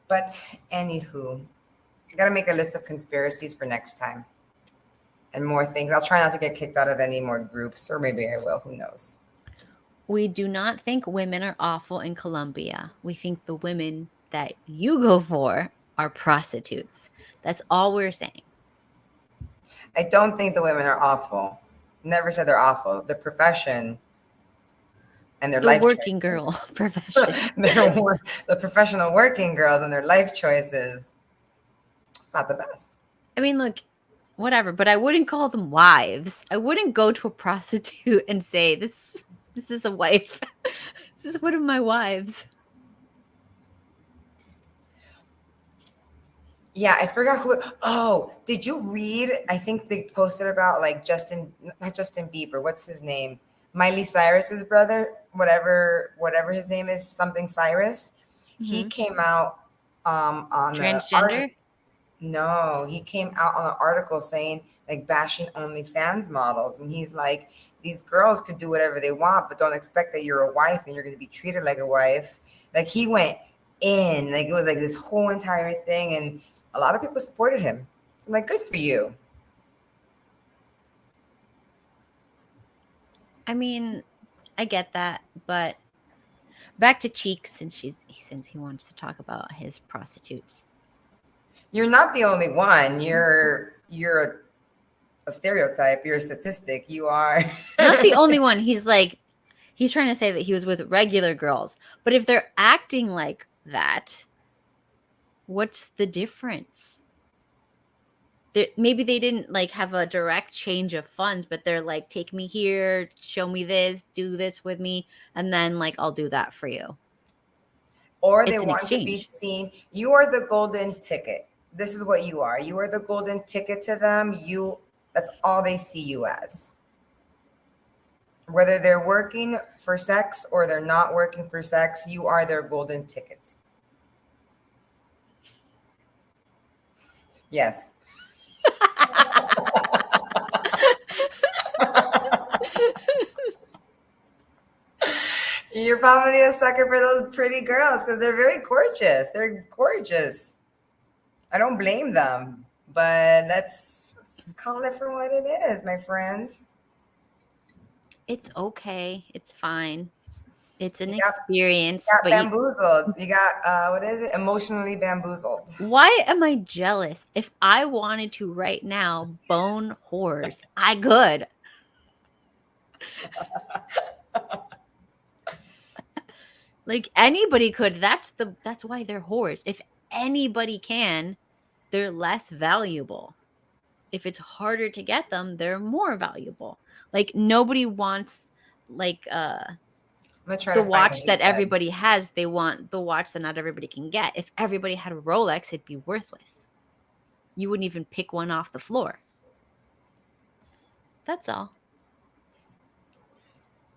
But anywho, I gotta make a list of conspiracies for next time and more things. I'll try not to get kicked out of any more groups, or maybe I will. Who knows? We do not think women are awful in Colombia. We think the women that you go for are prostitutes. That's all we're saying. I don't think the women are awful. Never said they're awful. The profession and their The life working girl choices. profession. The professional working girls and their life choices. It's not the best. I mean, look, whatever, but I wouldn't call them wives. I wouldn't go to a prostitute and say, This is a wife. This is one of my wives." Yeah, I forgot who. Oh, did you read? I think they posted about like not Justin Bieber. What's his name? Miley Cyrus's brother, whatever his name is, something Cyrus. He Mhm. came out on the art. Transgender? No, he came out on an article saying like bashing OnlyFans models, and he's like, these girls could do whatever they want, but don't expect that you're a wife and you're going to be treated like a wife. Like he went in, like it was like this whole entire thing, and a lot of people supported him. So I'm like, good for you. I mean, I get that, but back to Cheeks since he wants to talk about his prostitutes. You're not the only one. You're a stereotype. You're a statistic. You are. Not the only one. He's trying to say that he was with regular girls. But if they're acting like that, what's the difference? Maybe they didn't like have a direct change of funds, but they're like, take me here, show me this, do this with me, and then like I'll do that for you. Or they It's an want to be exchange. seen. You are the golden ticket. This is what you are. You are the golden ticket to them. That's all they see you as. Whether they're working for sex or they're not working for sex, you are their golden ticket. Yes. You're probably a sucker for those pretty girls because they're very gorgeous. They're gorgeous. I don't blame them, but let's call it for what it is, my friend. It's okay. It's fine. It's an You experience, got but bamboozled. You got what is it? Emotionally bamboozled. why am I jealous? If I wanted to right now bone whores, I could. Like anybody could. That's why they're whores. If anybody can, they're less valuable. If it's harder to get them, they're more valuable. Like nobody wants like I'm gonna try the to find what watch he that said. everybody has. They want the watch that not everybody can get. If everybody had a Rolex, it'd be worthless. You wouldn't even pick one off the floor. That's all.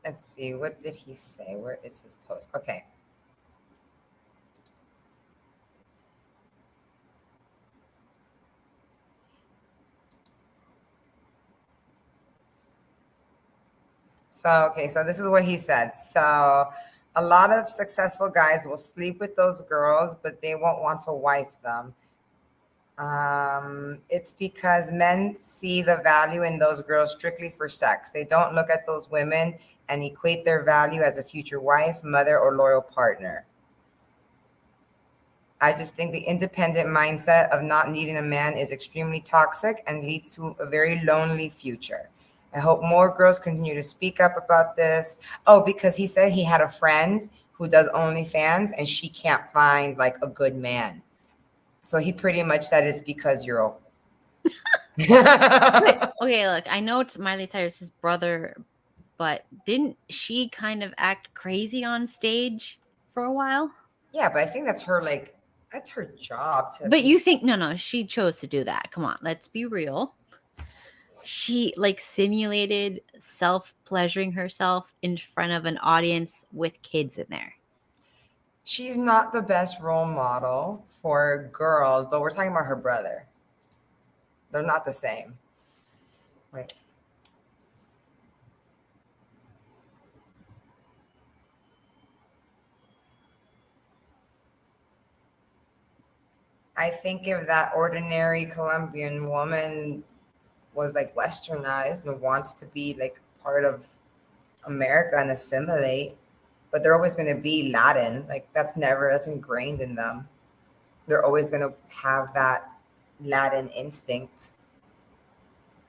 Let's see. What did he say? Where is his post? Okay. So this is what he said. So a lot of successful guys will sleep with those girls, but they won't want to wife them. It's because men see the value in those girls strictly for sex. They don't look at those women and equate their value as a future wife, mother, or loyal partner. I just think the independent mindset of not needing a man is extremely toxic and leads to a very lonely future. I hope more girls continue to speak up about this. Oh, because he said he had a friend who does OnlyFans and she can't find like a good man. So he pretty much said it's because you're old. But Yeah, okay, look, I know it's Miley Cyrus's brother, but didn't she kind of act crazy on stage for a while? but I think that's her, like, that's her job to But be. you think no, she chose to do that. Come on, let's be real. She like simulated self-pleasuring herself in front of an audience with kids in there. She's not the best role model for girls, but we're talking about her brother. They're not the same. Wait. I think if that ordinary Colombian woman was like westernized and wants to be like part of America and assimilate, but they're always going to be Latin. Like that's ingrained in them. They're always going to have that Latin instinct.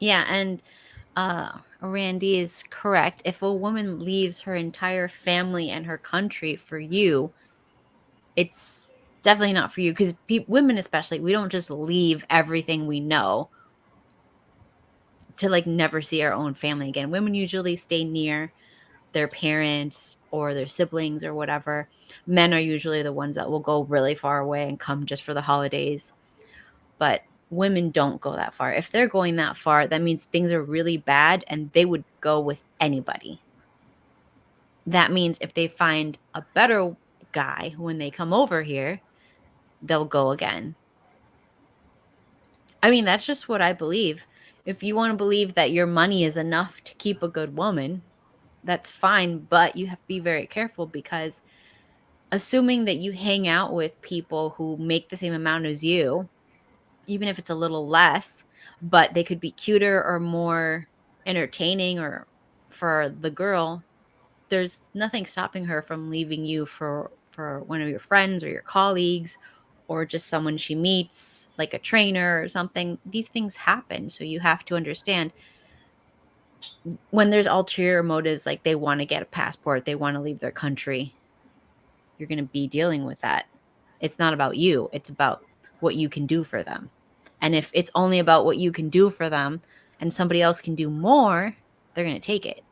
Yeah, and Randy is correct. If a woman leaves her entire family and her country for you, it's definitely not for you because women, especially, we don't just leave everything we know to like never see our own family again. Women usually stay near their parents or their siblings or whatever. Men are usually the ones that will go really far away and come just for the holidays. But women don't go that far. If they're going that far, that means things are really bad and they would go with anybody. That means if they find a better guy when they come over here, they'll go again. I mean, that's just what I believe. If you want to believe that your money is enough to keep a good woman, that's fine, but you have to be very careful because assuming that you hang out with people who make the same amount as you, even if it's a little less, but they could be cuter or more entertaining or for the girl, there's nothing stopping her from leaving you for one of your friends or your colleagues or just someone she meets like a trainer or something. These things happen, so you have to understand when there's ulterior motives, like they want to get a passport, they want to leave their country, you're going to be dealing with that. It's not about you, it's about what you can do for them. And if it's only about what you can do for them and somebody else can do more, they're going to take it.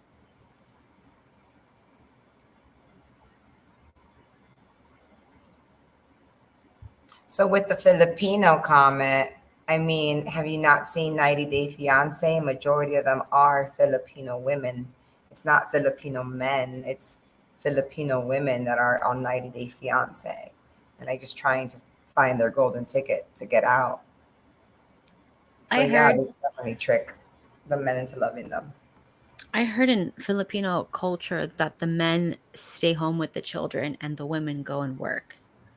So with the Filipino comment, I mean, have you not seen 90 Day Fiance? Majority of them are Filipino women. It's not Filipino men. It's Filipino women that are on 90 Day Fiance, and they just trying to find their golden ticket to get out. So I yeah, heard they definitely trick the men into loving them. I heard in Filipino culture that the men stay home with the children and the women go and work.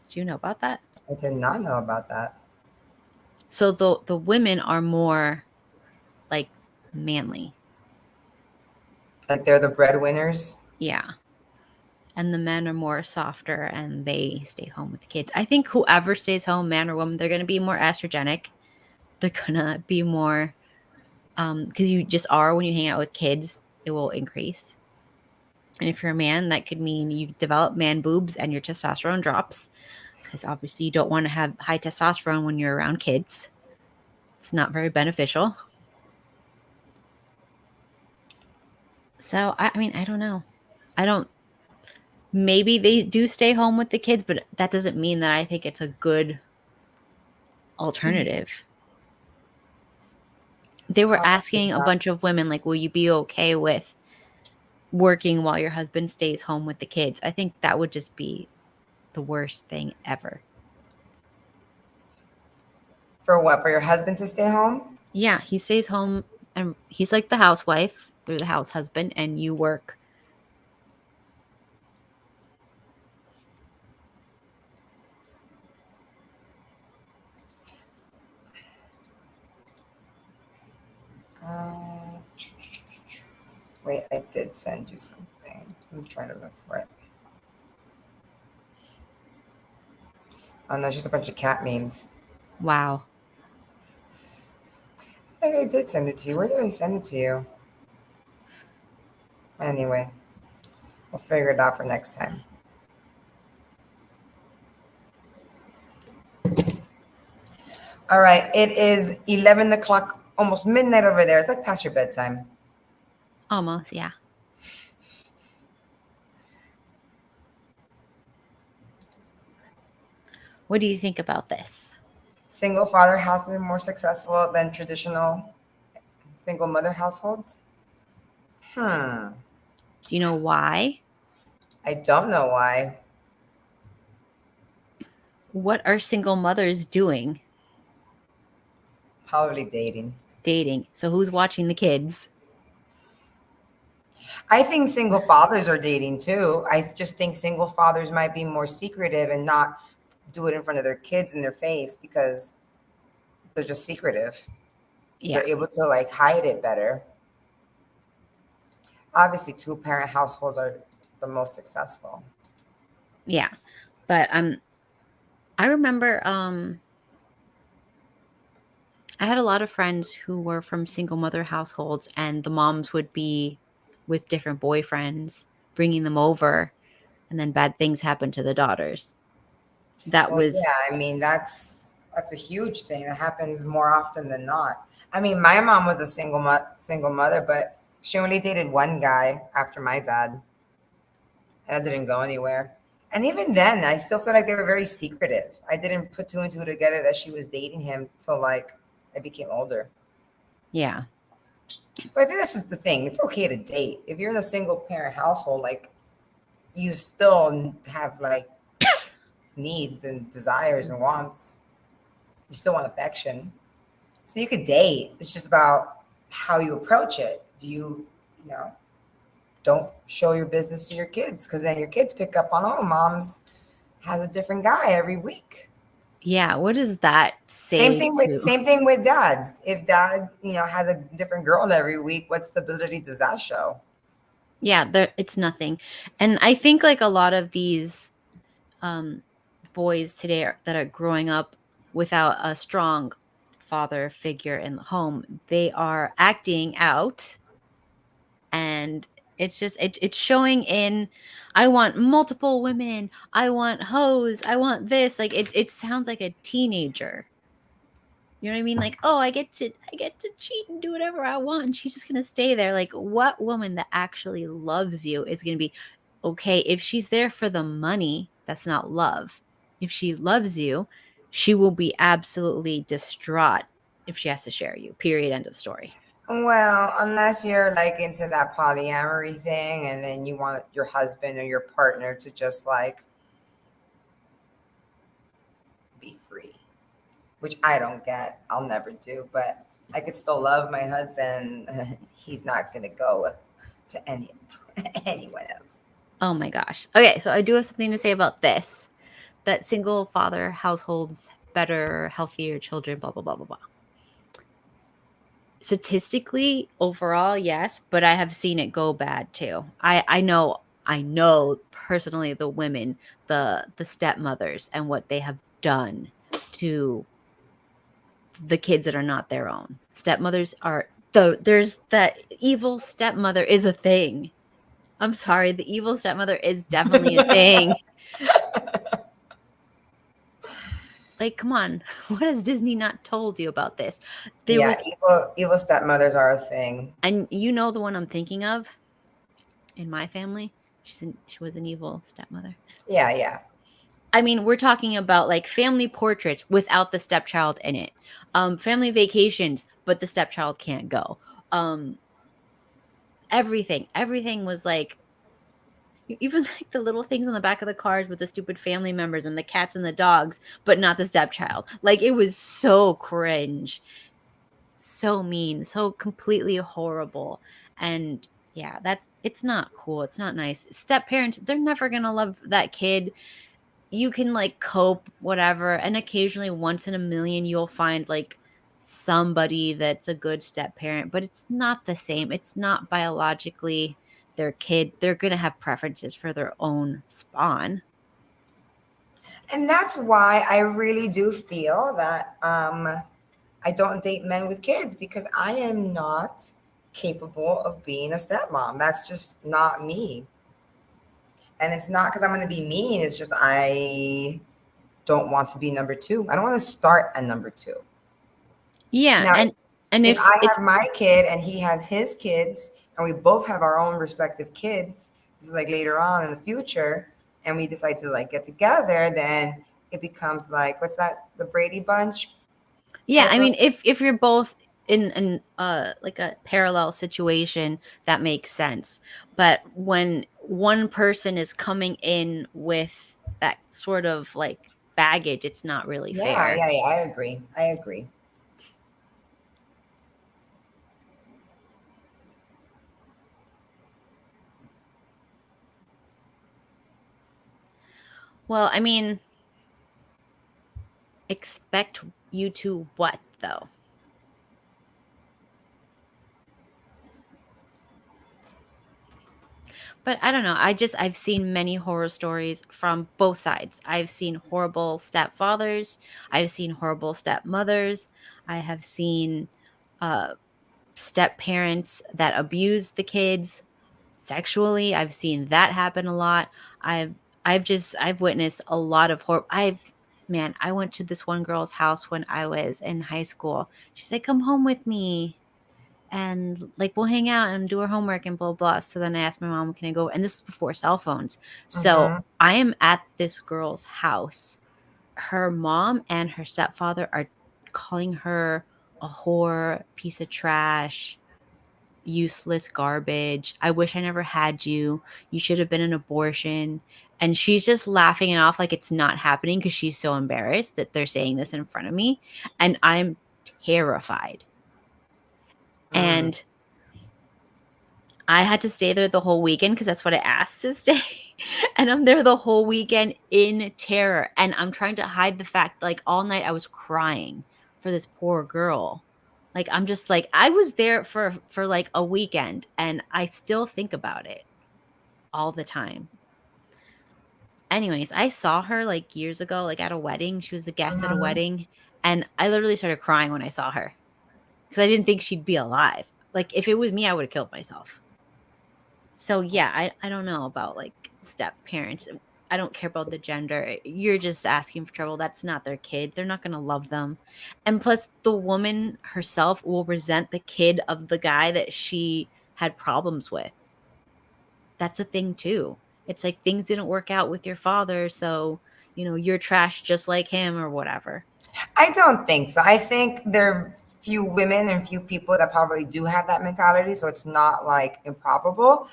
Do you know about that? I did not know about that. So the women are more like manly. Like they're the breadwinners. Yeah. And the men are more softer and they stay home with the kids. I think whoever stays home, man or woman, they're going to be more estrogenic. They're going to be more because you just are when you hang out with kids, it will increase. And if you're a man, that could mean you develop man boobs and your testosterone drops because obviously you don't want to have high testosterone when you're around kids. It's not very beneficial. So, I mean, I don't know. I don't, maybe they do stay home with the kids, but that doesn't mean that I think it's a good alternative. They were Probably asking a not. bunch of women, like, will you be okay with working while your husband stays home with the kids? I think that would just be the worst thing ever. For what? For your husband to stay home? Yeah, he stays home and he's like the housewife through the house husband, and you work. Uh, wait, I did send you something. I'm trying to look for it. Oh no, it's just a bunch of cat memes. Wow. I think I did send it to you. Where did I send it to you? Anyway, we'll figure it out for next time. All right. It is 11 o'clock, almost midnight over there. It's like past your bedtime. Almost, yeah. What do you think about this? Single father households are more successful than traditional single mother households. Hmm. Do you know why? I don't know why. What are single mothers doing? Probably dating. Dating. So who's watching the kids? I think single fathers are dating too. I just think single fathers might be more secretive and not do it in front of their kids in their face because they're just secretive. Yeah. They're able to like hide it better. Obviously, two parent households are the most successful. Yeah. But I remember I had a lot of friends who were from single mother households, and the moms would be with different boyfriends, bringing them over, and then bad things happen to the daughters. That Well, was, yeah, I mean that's a huge thing that happens more often than not. I mean, my mom was a single mother, but she only dated one guy after my dad. That didn't go anywhere. And even then, I still feel like they were very secretive. I didn't put two and two together that she was dating him till like I became older. yeah, So I think that's just the thing. It's okay to date. If you're in a single parent household, like you still have like needs and desires and wants. You still want affection. So you could date. It's just about how you approach it. Do you, you know, don't show your business to your kids because then your kids pick up on, oh, mom's has a different guy every week. yeah. What does that Same say thing with to? same thing with dads. If dad, has a different girl every week, what stability does that show? Yeah, there. It's nothing, and I think like a lot of these um, boys today that are growing up without a strong father figure in the home, they are acting out, and it's showing in. I want multiple women. I want hoes. I want this. Like it sounds like a teenager. You know what I mean? Like, oh, I get to cheat and do whatever I want, and she's just gonna stay there. Like, what woman that actually loves you is gonna be okay if she's there for the money? That's not love. If she loves you, she will be absolutely distraught if she has to share you. Period. End of story. Well, unless you're like into that polyamory thing and then you want your husband or your partner to just like be free, which I don't get. I'll never do, but I could still love my husband. He's not going to go to anyone else. Oh my gosh. Okay, so I do have something to say about this. That single father households better, healthier children. Blah blah blah blah blah. Statistically, overall, yes, but I have seen it go bad too. I know personally the women, the stepmothers and what they have done to the kids that are not their own. Stepmothers are there's that evil stepmother is a thing. I'm sorry, the evil stepmother is definitely a thing. Like, come on, what has Disney not told you about this? There Yeah, was, evil stepmothers are a thing. and you know the one I'm thinking of in my family. She was an evil stepmother. Yeah, yeah. I mean, we're talking about like family portraits without the stepchild in it. Family vacations, but the stepchild can't go. Um, everything was like even like the little things on the back of the cars with the stupid family members and the cats and the dogs, but not the stepchild. Like it was so cringe, so mean, so completely horrible. And yeah, that's it's not cool. It's not nice. Step parents, they're never gonna love that kid. You can like cope, whatever. And occasionally, once in a million, you'll find like somebody that's a good step parent, but it's not the same. It's not biologically their kid. They're going to have preferences for their own spawn. And that's why I really do feel that I don't date men with kids because I am not capable of being a stepmom. That's just not me. And it's not because I'm going to be mean. It's just I don't want to be number two. I don't want to start at number two. Yeah, Now, and if if I it's have my kid and he has his kids, and we both have our own respective kids, this is like later on in the future, and we decide to like get together, then it becomes like, what's that? The Brady Bunch yeah, type I of. mean if you're both in like a parallel situation, that makes sense. But when one person is coming in with that sort of like baggage, it's not really Yeah, fair. yeah, yeah. I agree. I agree. Well, I mean, expect you to what though? But I don't know. I've seen many horror stories from both sides. I've seen horrible stepfathers, I've seen horrible stepmothers, I have seen uh step parents that abuse the kids sexually. I've seen that happen a lot. I've I've witnessed a lot of horror. I've Man, I went to this one girl's house when I was in high school. She said, "Come home with me." And like we'll hang out and do our homework and blah blah. So then I asked my mom, "Can I go?" And this is before cell phones. So Mm-hmm. I am at this girl's house. Her mom and her stepfather are calling her a whore, piece of trash, useless garbage. I wish I never had you. You should have been an abortion. And she's just laughing it off like it's not happening because she's so embarrassed that they're saying this in front of me. And I'm terrified. Mm. And I had to stay there the whole weekend because that's what I asked to stay. And I'm there the whole weekend in terror. And I'm trying to hide the fact, like, all night I was crying for this poor girl. Like, I'm just like, I was there for like a weekend and I still think about it all the time. Anyways, I saw her like years ago, like at a wedding. She was a guest at a Mm-hmm. wedding. And I literally started crying when I saw her because I didn't think she'd be alive. Like, if it was me, I would have killed myself. So yeah, I don't know about like step parents. I don't care about the gender. You're just asking for trouble. That's not their kid. They're not going to love them. And plus the woman herself will resent the kid of the guy that she had problems with. That's a thing too. It's like things didn't work out with your father, so you're trash just like him or whatever. I don't think so. I think there are few women and few people that probably do have that mentality, so it's not like improbable.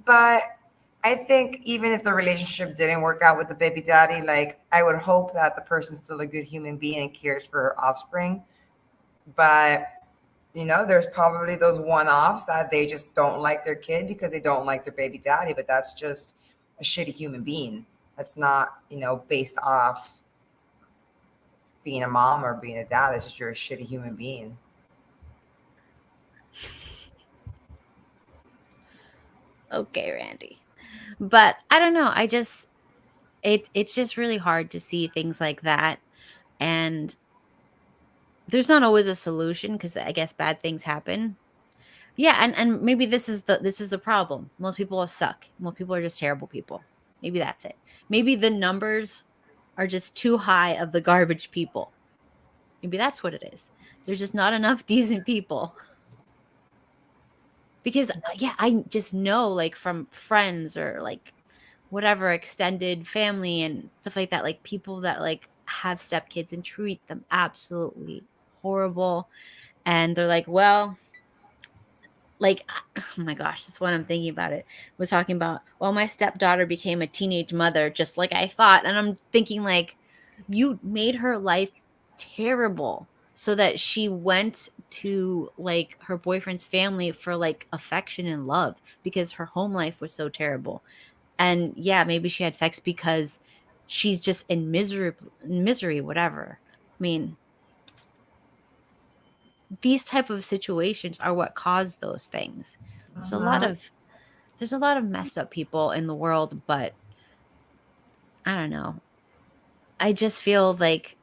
But I think even if the relationship didn't work out with the baby daddy, like I would hope that the person's still a good human being and cares for her offspring. But there's probably those one-offs that they just don't like their kid because they don't like their baby daddy, but that's just a shitty human being. That's not, based off being a mom or being a dad. It's just you're a shitty human being. Okay, Randy. But I don't know. It's just really hard to see things like that. And there's not always a solution because I guess bad things happen. Yeah, and maybe this is a problem. Most people suck. Most people are just terrible people. Maybe that's it. Maybe the numbers are just too high of the garbage people. Maybe that's what it is. There's just not enough decent people. Because yeah, I just know like from friends or like whatever extended family and stuff like that, like people that like have stepkids and treat them absolutely horrible. And they're like, well, like, oh my gosh, that's what I'm thinking about it. Was talking about, well, my stepdaughter became a teenage mother just like I thought. And I'm thinking, like, you made her life terrible so that she went to like her boyfriend's family for like affection and love because her home life was so terrible. And yeah, maybe she had sex because she's just in misery, whatever. I mean, these type of situations are what cause those things. There's a lot Mhm. of there's a lot of messed up people in the world, but I don't know. I just feel like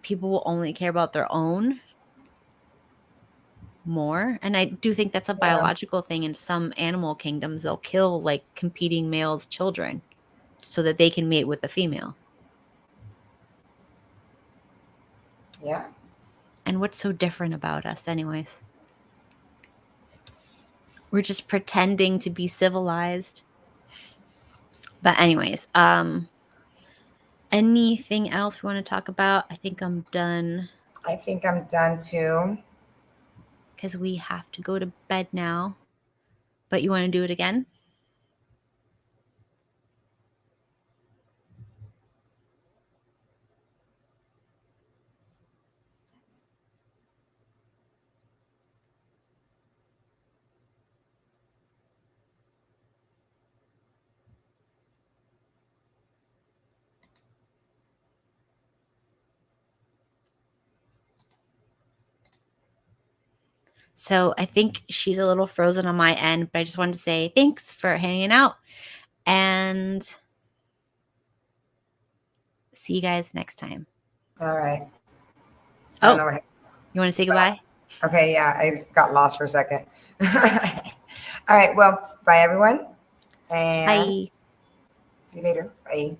people will only care about their own more. And I do think that's a Yeah, biological thing. In some animal kingdoms, they'll kill like competing males' children so that they can mate with the female. yeah. And what's so different about us, anyways? We're just pretending to be civilized. But anyways, anything else we want to talk about? I think I'm done I think I'm done too. because we have to go to bed now. But you want to do it again? So I think she's a little frozen on my end, but I just wanted to say thanks for hanging out and see you guys next time. All right. I don't Oh, know what. you want to say goodbye? Okay, yeah, I got lost for a second. All right, well, bye everyone, and Bye. see you later. Bye.